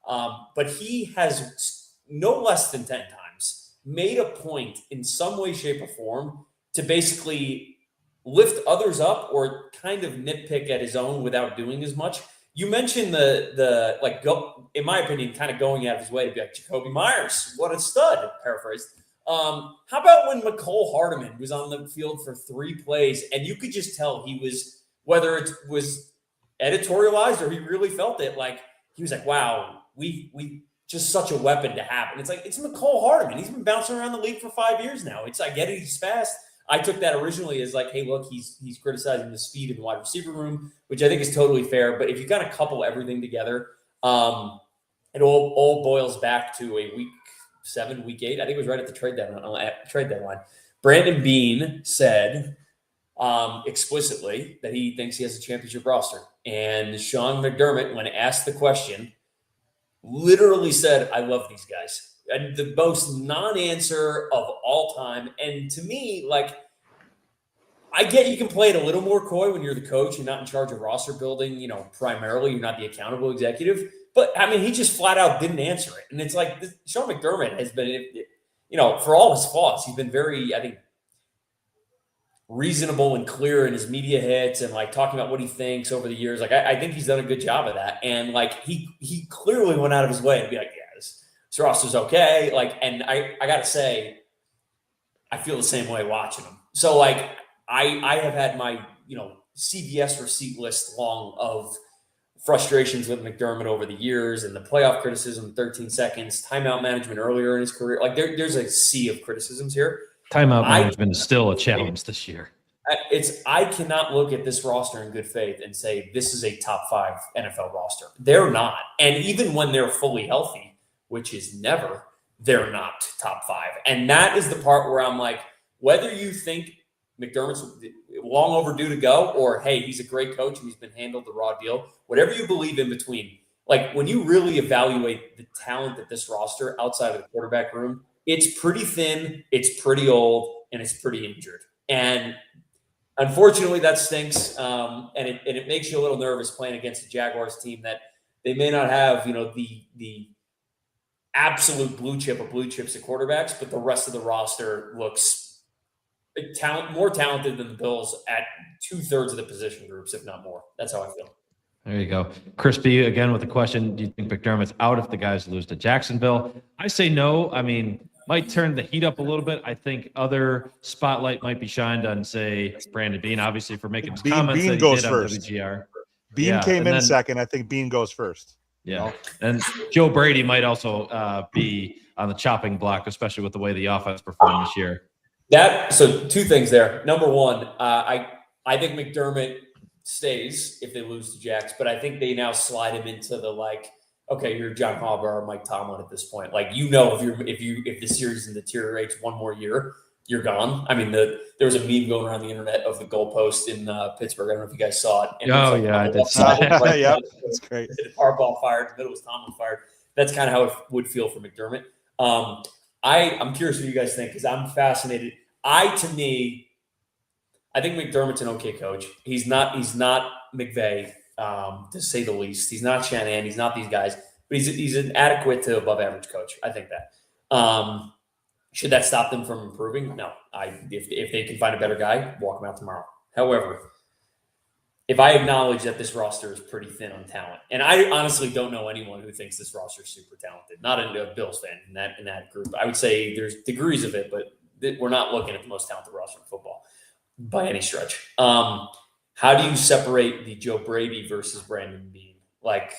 But he has no less than 10 times, made a point in some way, shape, or form to basically lift others up or kind of nitpick at his own without doing as much. You mentioned in my opinion, kind of going out of his way to be like, Jacoby Myers, what a stud, paraphrased. How about when McCole Hardeman was on the field for 3 plays and you could just tell he was, whether it was editorialized or he really felt it, like he was like, wow, we just such a weapon to have. And it's like, it's McCole Hardeman. He's been bouncing around the league for 5 years now. I get it, he's fast. I took that originally as like, hey, look, he's criticizing the speed in the wide receiver room, which I think is totally fair. But if you kind of couple everything together, it all boils back to a week 7, week 8. I think it was right at the trade deadline. Brandon Beane said explicitly that he thinks he has a championship roster. And Sean McDermott, when asked the question, literally said, I love these guys. And the most non-answer of all time. And to me, like, I get you can play it a little more coy when you're the coach and not in charge of roster building, primarily. You're not the accountable executive. But, I mean, he just flat out didn't answer it. And it's like, Sean McDermott has been, for all his flaws, he's been very, I think, reasonable and clear in his media hits and like talking about what he thinks over the years. Like, I think he's done a good job of that. And like, he clearly went out of his way to be like, yeah, this roster's okay. Like, and I got to say, I feel the same way watching him. So like, I have had my, CBS receipt list long of frustrations with McDermott over the years and the playoff criticism, 13 seconds, timeout management earlier in his career. Like there's a sea of criticisms here. Timeout management is still a challenge this year. I cannot look at this roster in good faith and say this is a top 5 NFL roster. They're not. And even when they're fully healthy, which is never, they're not top 5. And that is the part where I'm like, whether you think McDermott's long overdue to go or, hey, he's a great coach and he's been handled the raw deal, whatever you believe in between, like when you really evaluate the talent at this roster outside of the quarterback room, it's pretty thin, it's pretty old, and it's pretty injured. And unfortunately, that stinks. And it makes you a little nervous playing against a Jaguars team that they may not have, the absolute blue chip of blue chips at quarterbacks, but the rest of the roster looks more talented than the Bills at 2/3 of the position groups, if not more. That's how I feel. There you go. Chris B, again with the question, do you think McDermott's out if the guys lose to Jacksonville? I say no. I mean, might turn the heat up a little bit. I think other spotlight might be shined on, say, Brandon Beane, obviously, for making his comments Beane that he goes did first. on WGR. Beane came in second. I think Beane goes first. Yeah. And Joe Brady might also be on the chopping block, especially with the way the offense performed this year. So 2 things there. Number one, I think McDermott stays if they lose to Jax, but I think they now slide him into the okay, you're John Harbaugh or Mike Tomlin at this point. Like, if the series deteriorates one more year, you're gone. I mean, there was a meme going around the internet of the goalpost in Pittsburgh. I don't know if you guys saw it. And I did see that. Yeah, that's great. Harbaugh fired, the middle was Tomlin fired. That's kind of how it would feel for McDermott. I'm curious what you guys think because I'm fascinated. I think McDermott's an okay coach. He's not McVay, to say the least. He's not Shanahan. He's not these guys, but he's an adequate to above average coach. I think that. Should that stop them from improving? No. If they can find a better guy, walk him out tomorrow. However, if I acknowledge that this roster is pretty thin on talent, and I honestly don't know anyone who thinks this roster is super talented, not a Bills fan in that group. I would say there's degrees of it, but we're not looking at the most talented roster in football by any stretch. How do you separate the Joe Brady versus Brandon Beane? Like,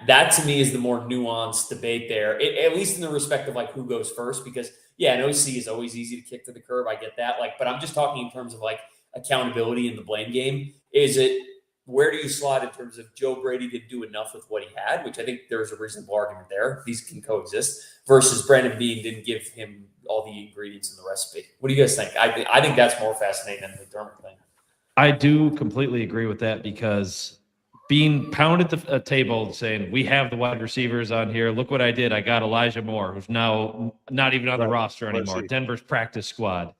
that to me is the more nuanced debate there, at least in the respect of who goes first, because an OC is always easy to kick to the curb. I get that. But I'm just talking in terms of accountability in the blame game. Is it, where do you slot in terms of Joe Brady didn't do enough with what he had, which I think there's a reasonable argument there. These can coexist, versus Brandon Beane didn't give him all the ingredients in the recipe. What do you guys think? I think that's more fascinating than the McDermott thing. I do completely agree with that because Beane pounded the table saying, we have the wide receivers on here. Look what I did. I got Elijah Moore, who's now not even on the roster anymore. Denver's practice squad.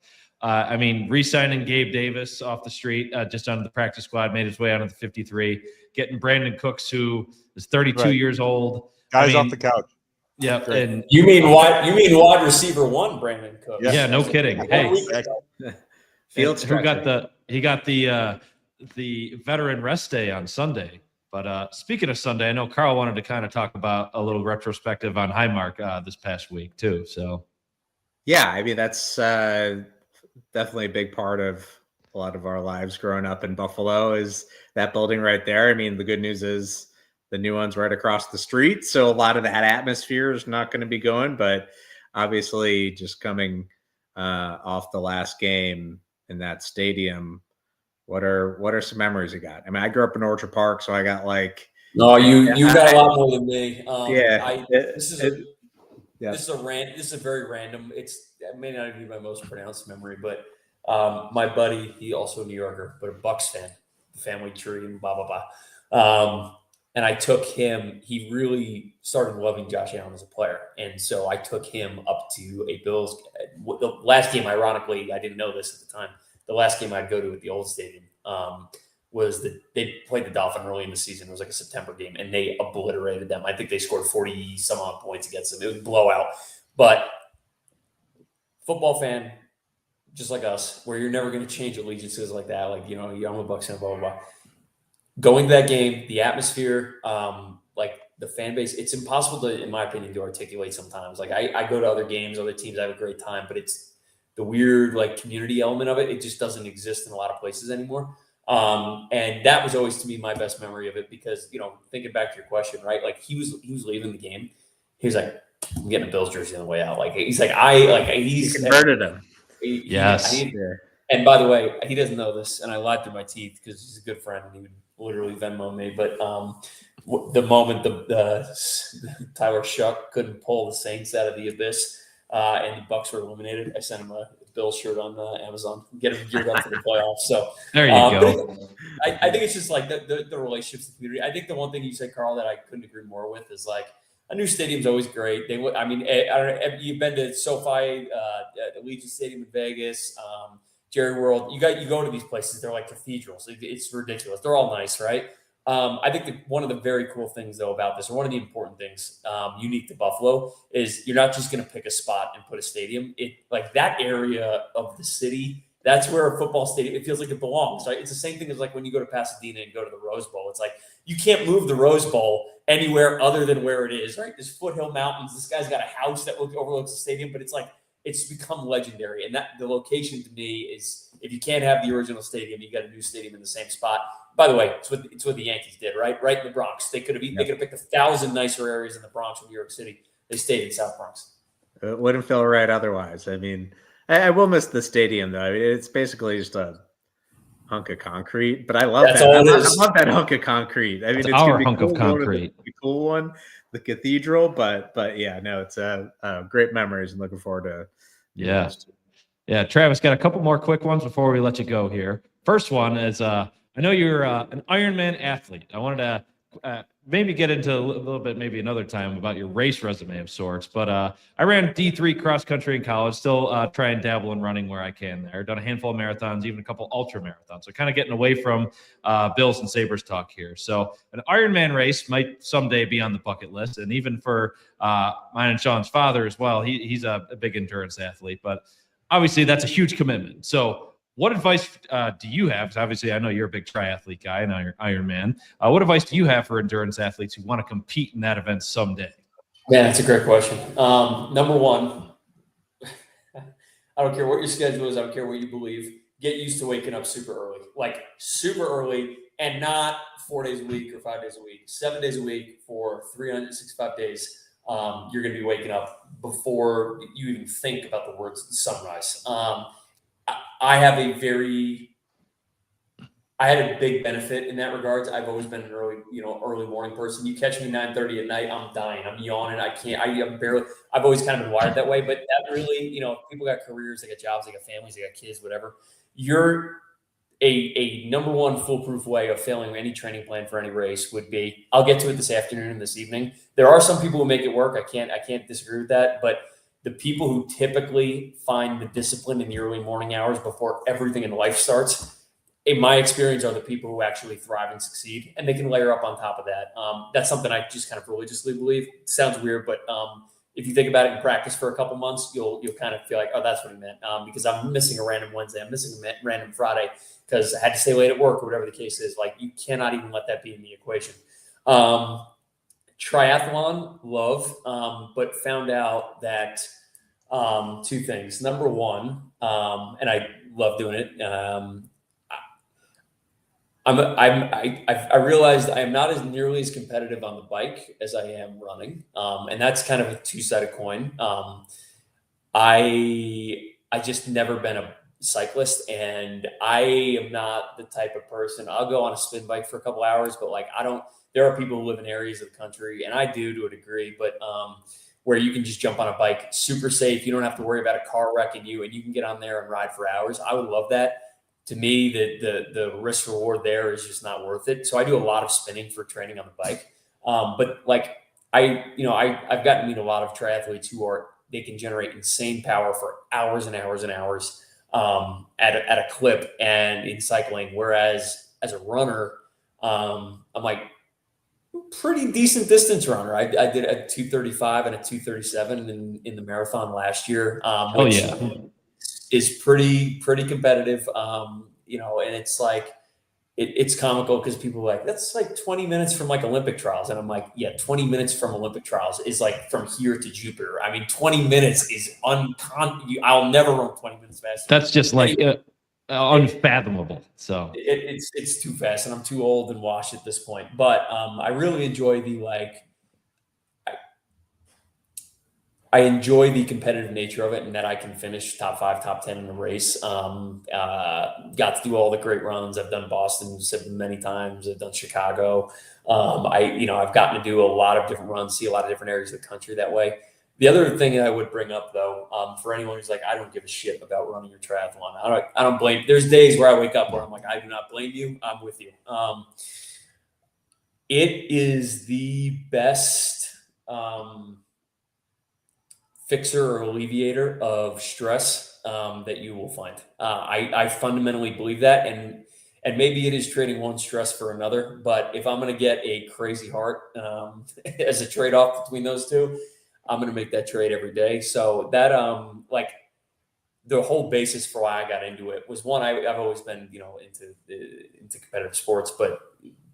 Re-signing Gabe Davis off the street, just onto the practice squad, made his way onto the 53. Getting Brandon Cooks, who is 32 years old. Guys off the couch. Yeah, and You mean wide receiver one, Brandon Cook? yeah, no kidding. Hey, Field who got stretcher. he got the veteran rest day on Sunday. But speaking of Sunday, I know Carl wanted to kind of talk about a little retrospective on Highmark this past week too. So Yeah, I mean that's definitely a big part of a lot of our lives growing up in Buffalo is that building right there. I mean, the good news is the new one's right across the street, so a lot of that atmosphere is not going to be going. But obviously, just coming off the last game in that stadium, what are some memories you got? I mean, I grew up in Orchard Park, so I got like No, you got a lot more than me. yeah, This is a very random. It may not even be my most pronounced memory, but my buddy, he also a New Yorker, but a Bucks fan, family tree, and blah blah blah. And I took him. He really started loving Josh Allen as a player, and so I took him up to a Bills. The last game, ironically, I didn't know this at the time. The last game I'd go to at the old stadium was they played the Dolphins early in the season. It was like a September game, and they obliterated them. I think they scored 40 some odd points against them. It was a blowout. But football fan, just like us, where you're never going to change allegiances like that. Like, I'm a Bucks fan, blah, blah, blah. Going to that game, the atmosphere, like the fan base, it's impossible to, in my opinion, to articulate sometimes. Like I go to other games, other teams, I have a great time, but it's the weird like community element of it. It just doesn't exist in a lot of places anymore. And that was always to me my best memory of it because, thinking back to your question, right? Like he was leaving the game. He was like, I'm getting a Bills jersey on the way out. Like he's like, he's converted him. yes. And by the way, he doesn't know this, and I lied through my teeth because he's a good friend and he would literally Venmo me. But the moment the Tyler Shuck couldn't pull the Saints out of the abyss and the Bucks were eliminated, I sent him a Bills shirt on Amazon, get him geared up for the playoffs. So there you go. I think it's just like the relationships, the community. I think the one thing you said, Carl, that I couldn't agree more with is like a new stadium's always great. I don't know, you've been to SoFi, Allegiant Stadium in Vegas, Jerry World. You go to these places, they're like cathedrals. It's ridiculous. They're all nice, right? I think one of the very cool things though about this, or one of the important things unique to Buffalo, is you're not just going to pick a spot and put a stadium. Like that area of the city, that's where a football stadium, it feels like it belongs, right? It's the same thing as like when you go to Pasadena and go to the Rose Bowl. It's like you can't move the Rose Bowl anywhere other than where it is, right? There's foothill mountains. This guy's got a house that overlooks the stadium, but it's like it's become legendary. And that the location to me is, if you can't have the original stadium, you got a new stadium in the same spot. By the way, it's what the Yankees did, right? Right in the Bronx. They could have picked 1,000 nicer areas in the Bronx or New York City. They stayed in South Bronx. It wouldn't feel right otherwise. I mean, I will miss the stadium though. I mean, it's basically just a hunk of concrete, but I love that. I love that hunk of concrete. I mean, it's our hunk of concrete. The cool one, the cathedral, but yeah, no, it's great memories and looking forward to. Yeah. Travis, got a couple more quick ones before we let you go here. First one is, I know you're an Ironman athlete. I wanted to maybe get into a little bit, maybe another time, about your race resume of sorts. But I ran D3 cross country in college, still try and dabble in running where I can there. Done a handful of marathons, even a couple ultra marathons. So kind of getting away from Bills and Sabres talk here. So an Ironman race might someday be on the bucket list. And even for mine and Sean's father as well, he's a big endurance athlete. But obviously that's a huge commitment. So what advice do you have? Because obviously I know you're a big triathlete guy and you're Ironman. What advice do you have for endurance athletes who want to compete in that event someday? Man, that's a great question. Number one, I don't care what your schedule is. I don't care what you believe. Get used to waking up super early, like super early, and not 4 days a week or 5 days a week, 7 days a week for 365 days. You're going to be waking up before you even think about the words sunrise. I had a big benefit in that regard. I've always been an early morning person. You catch me 9:30 at night, I'm dying. I'm yawning. I've always kind of been wired that way, but that really, people got careers, they got jobs, they got families, they got kids, whatever. You're a number one foolproof way of failing any training plan for any race would be, I'll get to it this afternoon and this evening. There are some people who make it work. I can't disagree with that, but the people who typically find the discipline in the early morning hours before everything in life starts, in my experience, are the people who actually thrive and succeed, and they can layer up on top of that. That's something I just kind of religiously believe. It sounds weird, but if you think about it in practice for a couple months, you'll kind of feel like, oh, that's what he meant. Because I'm missing a random Wednesday, I'm missing a random Friday because I had to stay late at work or whatever the case is. Like, you cannot even let that be in the equation. Triathlon, love, but found out that two things. Number one, and I love doing it. I realized I am not as nearly as competitive on the bike as I am running. And that's kind of a two-sided coin. I just never been a cyclist, and I am not the type of person, I'll go on a spin bike for a couple hours, but like, there are people who live in areas of the country, and I do to a degree, but where you can just jump on a bike, super safe. You don't have to worry about a car wrecking you, and you can get on there and ride for hours. I would love that. To me, the risk reward there is just not worth it. So I do a lot of spinning for training on the bike. But like I've gotten to meet a lot of triathletes who they can generate insane power for hours and hours and hours at a clip and in cycling. Whereas as a runner, I'm like pretty decent distance runner. I did a 235 and a 237 in the marathon last year. Which is pretty competitive. And it's like, it's comical because people are like, that's like 20 minutes from like Olympic trials. And I'm like, yeah, 20 minutes from Olympic trials is like from here to Jupiter. I mean, 20 minutes is I'll never run 20 minutes faster. That's just like unfathomable. So it's too fast, and I'm too old and washed at this point. But I really enjoy I enjoy the competitive nature of it, and that I can finish top 5, top 10 in the race. Got to do all the great runs. I've done Boston many times. I've done Chicago. I've gotten to do a lot of different runs, see a lot of different areas of the country that way. The other thing that I would bring up, though, for anyone who's like, I don't give a shit about running your triathlon. I don't blame. There's days where I wake up where I'm like, I do not blame you. I'm with you. It is the best fixer or alleviator of stress that you will find. I fundamentally believe that, and maybe it is trading one stress for another. But if I'm going to get a crazy heart as a trade-off between those two, I'm going to make that trade every day. So that like the whole basis for why I got into it was, one, I've always been into competitive sports, but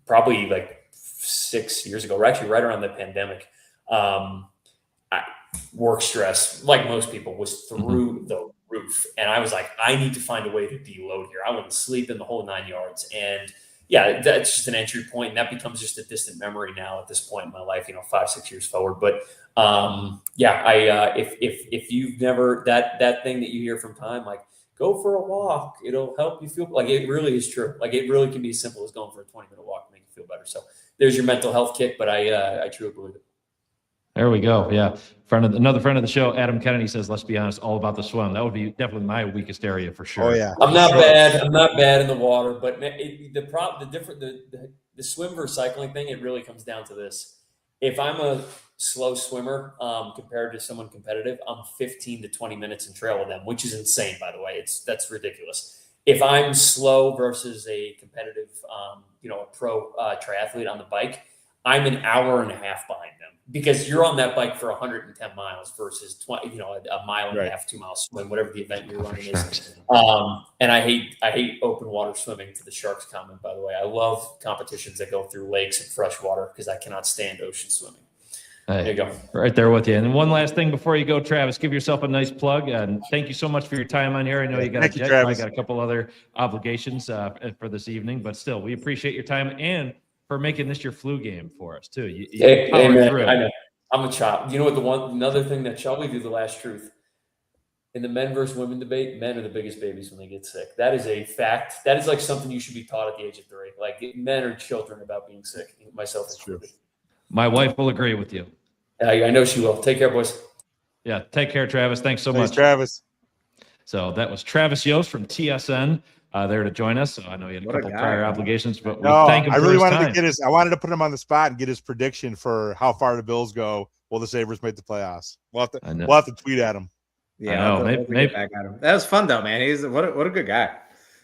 probably like 6 years ago, or actually right around the pandemic. Work stress, like most people, was through the roof. And I was like, I need to find a way to deload here. I wouldn't sleep in the whole 9 yards. And yeah, that's just an entry point. And that becomes just a distant memory now at this point in my life, 5-6 years forward. But if you've never, that thing that you hear from time, like, go for a walk, it'll help you feel like, it really is true. Like, it really can be as simple as going for a 20-minute walk to make you feel better. So there's your mental health kick, but I truly believe it. There we go. Yeah. Another friend of the show, Adam Kennedy, says, let's be honest, all about the swim. That would be definitely my weakest area for sure. Oh, yeah. I'm not bad in the water, but the swim versus cycling thing, it really comes down to this. If I'm a slow swimmer compared to someone competitive, I'm 15 to 20 minutes in trail with them, which is insane, by the way. That's ridiculous. If I'm slow versus a competitive, a pro triathlete on the bike, I'm an hour and a half behind them, because you're on that bike for 110 miles versus 20, a mile and a half, 2 mile swim, whatever the event you're running is. And I hate open water swimming, to the Sharks comment, by the way. I love competitions that go through lakes and fresh water, because I cannot stand ocean swimming. There you go. Right there with you. And then one last thing before you go, Travis, give yourself a nice plug. And thank you so much for your time on here. I know you got a couple other obligations for this evening, but still, we appreciate your time and for making this your flu game for us too. Hey, man, I know. I'm a chop. You know what? Another thing that shall we do, the last truth in the men versus women debate, men are the biggest babies when they get sick. That is a fact. That is like something you should be taught at the age of 3. Like, men are children about being sick, myself included. My wife will agree with you. I know she will. Take care, boys. Yeah. Take care, Travis. Thanks so much, Travis. So that was Travis Yost from TSN. There to join us. So I know he had a couple prior obligations, but we thank him. I really wanted I wanted to put him on the spot and get his prediction for how far the Bills go. Will the Sabres make the playoffs? We'll have to tweet at him. Yeah, maybe back at him. That was fun though, man. He's what a good guy.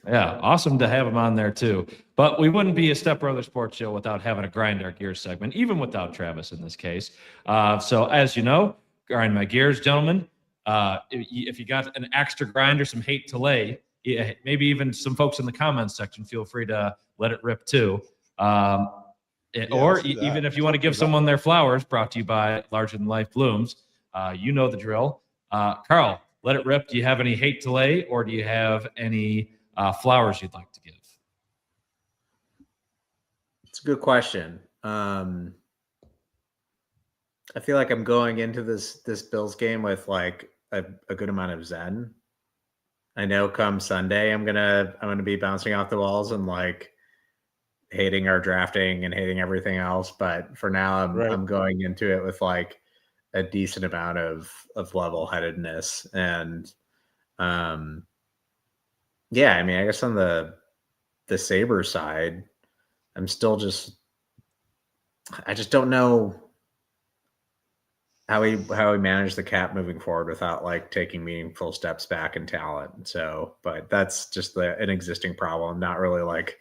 Yeah, awesome to have him on there too. But we wouldn't be a Step Brother Sports Show without having a Grind Our Gears segment, even without Travis in this case. So as you know, grind my gears, gentlemen. If you got an extra grind or some hate to lay, maybe even some folks in the comments section, feel free to let it rip too. Or even if you want to give someone their flowers, brought to you by Larger Than Life Blooms, you know the drill. Carl, let it rip. Do you have any hate to lay, or do you have any flowers you'd like to give? It's a good question. I feel like I'm going into this Bills game with like a good amount of zen. I know come Sunday I'm gonna be bouncing off the walls and like hating our drafting and hating everything else. But for now, I'm going into it with like a decent amount of level-headedness. And yeah, I mean, I guess on the Sabres side, I'm still I just don't know how we manage the cap moving forward without like taking meaningful steps back in talent. So, but that's just an existing problem, not really like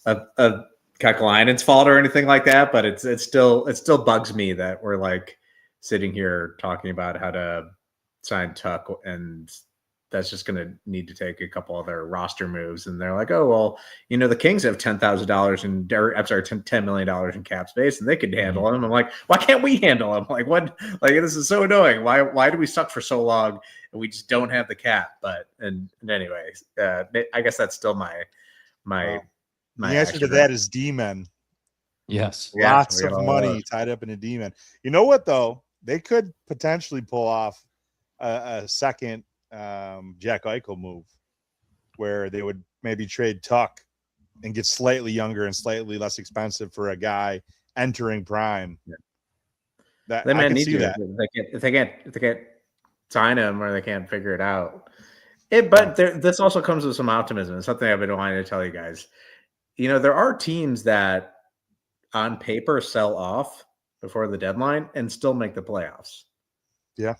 a Kekalainen's fault or anything like that. But it still bugs me that we're like sitting here talking about how to sign Tuck, and that's just going to need to take a couple other roster moves. And they're like, oh, well, you know, the Kings have $10 million in cap space and they could handle him. I'm like, why can't we handle him? Like, what? Like, this is so annoying. Why do we suck for so long and we just don't have the cap? But, and anyways, I guess that's still my answer to that is D-men. Yes. Lots of money tied up in a D-men. You know what, though? They could potentially pull off a second Jack Eichel move where they would maybe trade Tuck and get slightly younger and slightly less expensive for a guy entering prime. Yeah. That they might need see that. If they can't sign him or they can't figure it out. But this also comes with some optimism. It's something I've been wanting to tell you guys. You know, there are teams that on paper sell off before the deadline and still make the playoffs. Yeah.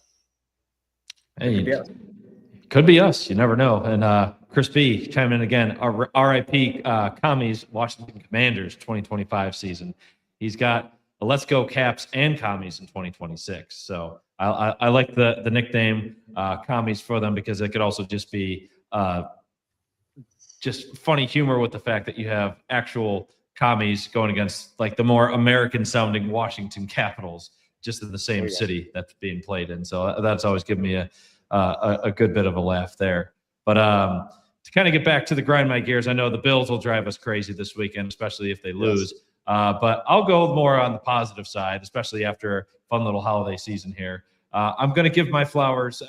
Hey, could be us. You never know. And Chris B chiming in again. RIP Commies Washington Commanders 2025 season. He's got a Let's Go Caps and Commies in 2026. So I like the nickname Commies for them because it could also just be just funny humor with the fact that you have actual commies going against like the more American sounding Washington Capitals just in the same city that's being played in. So that's always given me a good bit of a laugh there. But to kind of get back to the grind my gears, I know the Bills will drive us crazy this weekend, especially if they lose. But I'll go more on the positive side, especially after a fun little holiday season here. I'm going to give my flowers.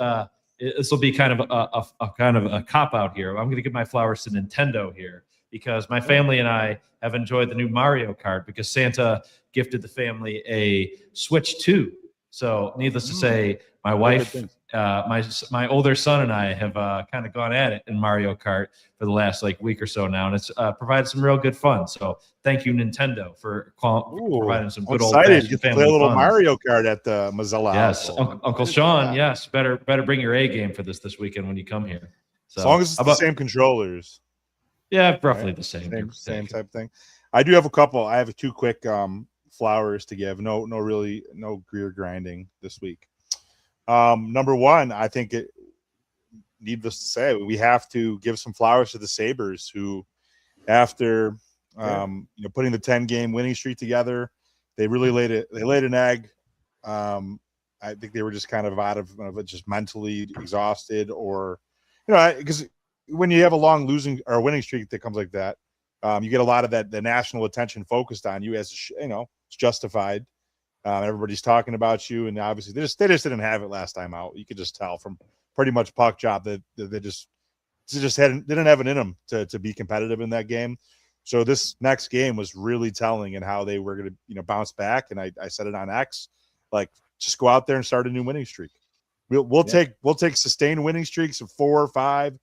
This will be kind of a cop out here. I'm going to give my flowers to Nintendo here because my family and I have enjoyed the new Mario Kart because Santa gifted the family a Switch 2. So needless to say, my wife, my older son and I have kind of gone at it in Mario Kart for the last like week or so now, and it's provided some real good fun. So thank you, Nintendo, for providing some good old-fashioned family play a little fun. Mario Kart at the Mozilla. Yes, Uncle Sean. Yes, better bring your A game for this weekend when you come here. So, as long as it's the same controllers. Yeah, roughly the same. Same type thing. I do have a couple. I have two quick flowers to give. No gear grinding this week. Number one, I think needless to say, we have to give some flowers to the Sabres who, after putting the 10-game winning streak together, they really laid an egg. I think they were just kind of out of it, just mentally exhausted, or because when you have a long losing or winning streak that comes like that, you get a lot of the national attention focused on you, as it's justified. Everybody's talking about you, and obviously they just didn't have it last time out. You could just tell from pretty much puck job that they just didn't have it in them to be competitive in that game. So this next game was really telling in how they were going to bounce back. And I said it on X, like, just go out there and start a new winning streak. We'll take sustained winning streaks of 4, 5,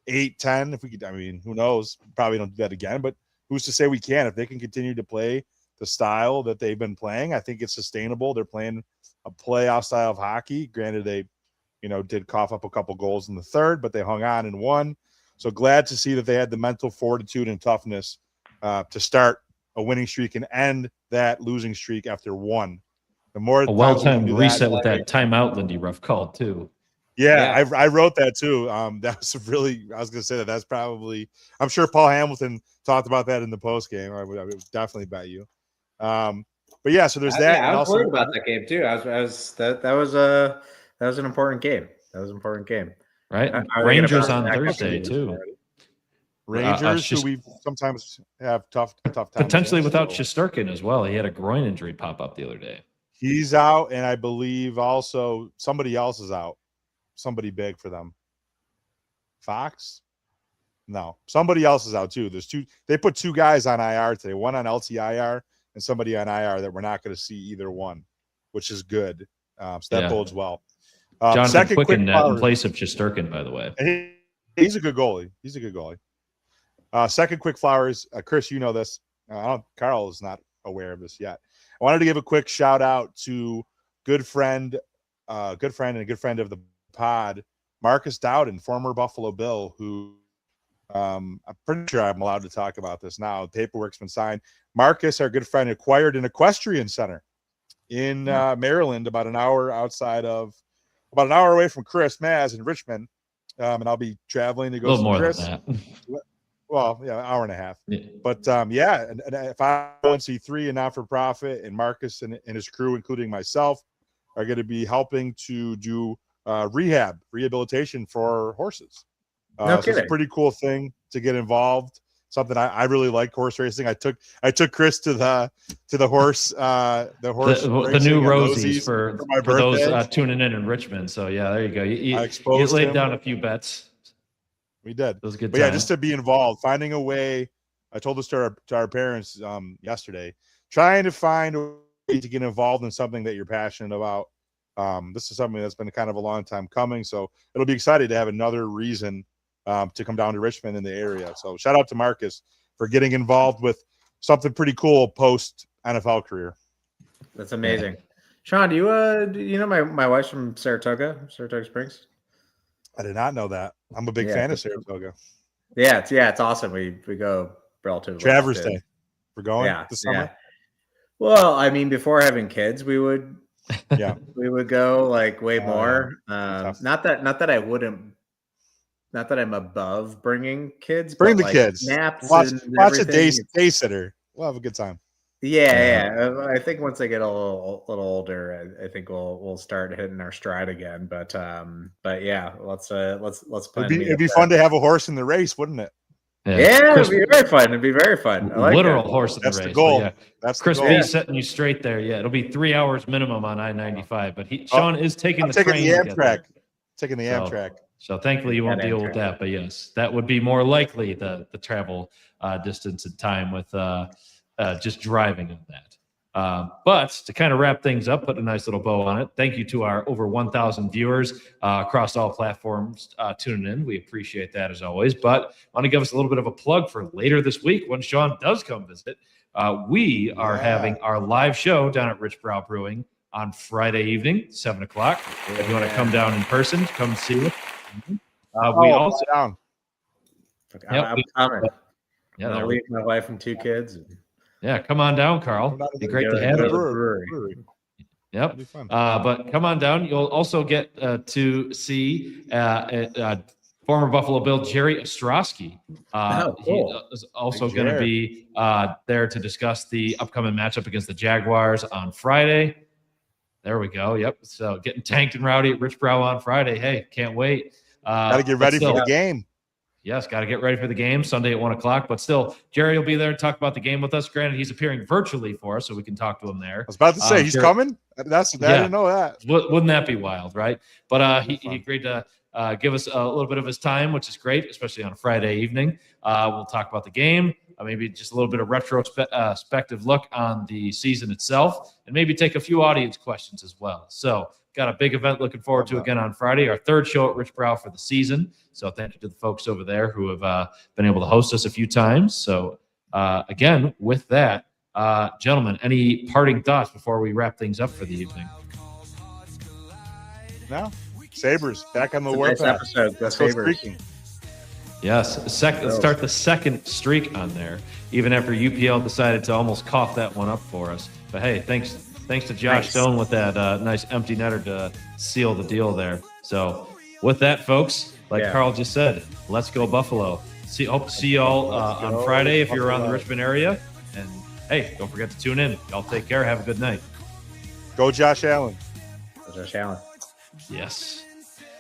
8, 10 if we could. I mean, who knows? Probably don't do that again, but who's to say we can if they can continue to play the style that they've been playing? I think it's sustainable. They're playing a playoff style of hockey. Granted, they, did cough up a couple goals in the third, but they hung on and won. So glad to see that they had the mental fortitude and toughness to start a winning streak and end that losing streak after one. The more a well-timed reset with that timeout Lindy Ruff called too. Yeah. I wrote that too. That was really, I was going to say that's probably, I'm sure Paul Hamilton talked about that in the post game. I would definitely bet you. But yeah, so there's that. Yeah, I was worried about that game too. That was an important game. That was an important game. Right. Rangers on Thursday too. Rangers, who we sometimes have tough times. Potentially without Shesterkin as well. He had a groin injury pop up the other day. He's out, and I believe also somebody else is out. Somebody big for them. Fox? No, somebody else is out too. There's two. They put two guys on IR today. One on LTIR and somebody on IR that we're not going to see either one, which is good. So that bodes well. Jonathan Quicken in place of Shesterkin, by the way. He's a good goalie. Second quick flowers. Chris, you know this. Carl is not aware of this yet. I wanted to give a quick shout out to good friend and a good friend of the pod, Marcus Dowden, former Buffalo Bill, who I'm pretty sure I'm allowed to talk about this now. The paperwork's been signed. Marcus, our good friend, acquired an equestrian center in Maryland, about an hour away from Chris Maz in Richmond. And I'll be traveling to go see Chris. A little more than that. Well, yeah, an hour and a half. Yeah. But and if 501c3 and not for profit, and Marcus and his crew, including myself, are going to be helping to do rehabilitation for horses. No kidding. So it's a pretty cool thing to get involved. Something I really like, horse racing. I took Chris to the horse the new Rosies for those tuning in Richmond. So yeah, there you go. You laid down a few bets. We did. It was good. But yeah, just to be involved, finding a way. I told this to our parents yesterday. Trying to find a way to get involved in something that you're passionate about. This is something that's been kind of a long time coming. So it'll be exciting to have another reason to come down to Richmond in the area. So shout out to Marcus for getting involved with something pretty cool post NFL career. That's amazing. Yeah. Sean, do you know my wife's from Saratoga Springs? I did not know that. I'm a big fan of Saratoga. Yeah, it's awesome. We go relatively Traverse Day. We're going this summer. Yeah. Well, I mean, before having kids, we would go like way more. Not that I'm above bringing kids. Bring the kids. Naps. Watch a day sitter. We'll have a good time. Yeah. I think once they get a little older, I think we'll start hitting our stride again. But yeah, let's plan. It'd be fun to have a horse in the race, wouldn't it? Yeah, it'd be very fun. I like literal that. Horse in That's the race. The goal. Yeah. That's Chris the goal. B setting you straight there. Yeah, it'll be 3 hours minimum on I-95. But Sean is taking the Amtrak. Taking the Amtrak. So thankfully you won't deal with that. But yes, that would be more likely the travel distance and time with just driving of that. But to kind of wrap things up, put a nice little bow on it. Thank you to our over 1,000 viewers across all platforms tuning in. We appreciate that as always. But I want to give us a little bit of a plug for later this week when Sean does come visit. We are having our live show down at Rich Brow Brewing on Friday evening, 7 o'clock. If you want to come down in person, come see us. We also down. I'm coming. I'll leave my wife and 2 kids. Yeah, come on down, Carl. It'd be great to have you. Yep. But come on down. You'll also get to see former Buffalo Bill Jerry Ostrowski. Cool. He is also going to be there to discuss the upcoming matchup against the Jaguars on Friday. There we go. Yep. So getting tanked and rowdy at Rich Brow on Friday. Hey, can't wait. Got to get ready for the game. Yes, got to get ready for the game Sunday at 1 o'clock. But still, Jerry will be there to talk about the game with us. Granted, he's appearing virtually for us, so we can talk to him there. I was about to say he's coming. I didn't know that. Wouldn't that be wild, right? But he agreed to give us a little bit of his time, which is great, especially on a Friday evening. We'll talk about the game, maybe just a little bit of retrospective look on the season itself, and maybe take a few audience questions as well. So got a big event looking forward to again on Friday, our 3rd show at Rich Brow for the season. So thank you to the folks over there who have been able to host us a few times. So again, with that, gentlemen, any parting thoughts before we wrap things up for the evening? No. Sabres back on the warpath. Nice episode. Let's go streaking. Yes, start the second streak on there, even after UPL decided to almost cough that one up for us. But hey, thanks to Josh Stone with that nice empty netter to seal the deal there. So with that, folks, like Carl just said, let's go Buffalo. Hope to see you all on Friday if you're around the Richmond area. And hey, don't forget to tune in. Y'all take care. Have a good night. Go Josh Allen. Go Josh Allen. Yes.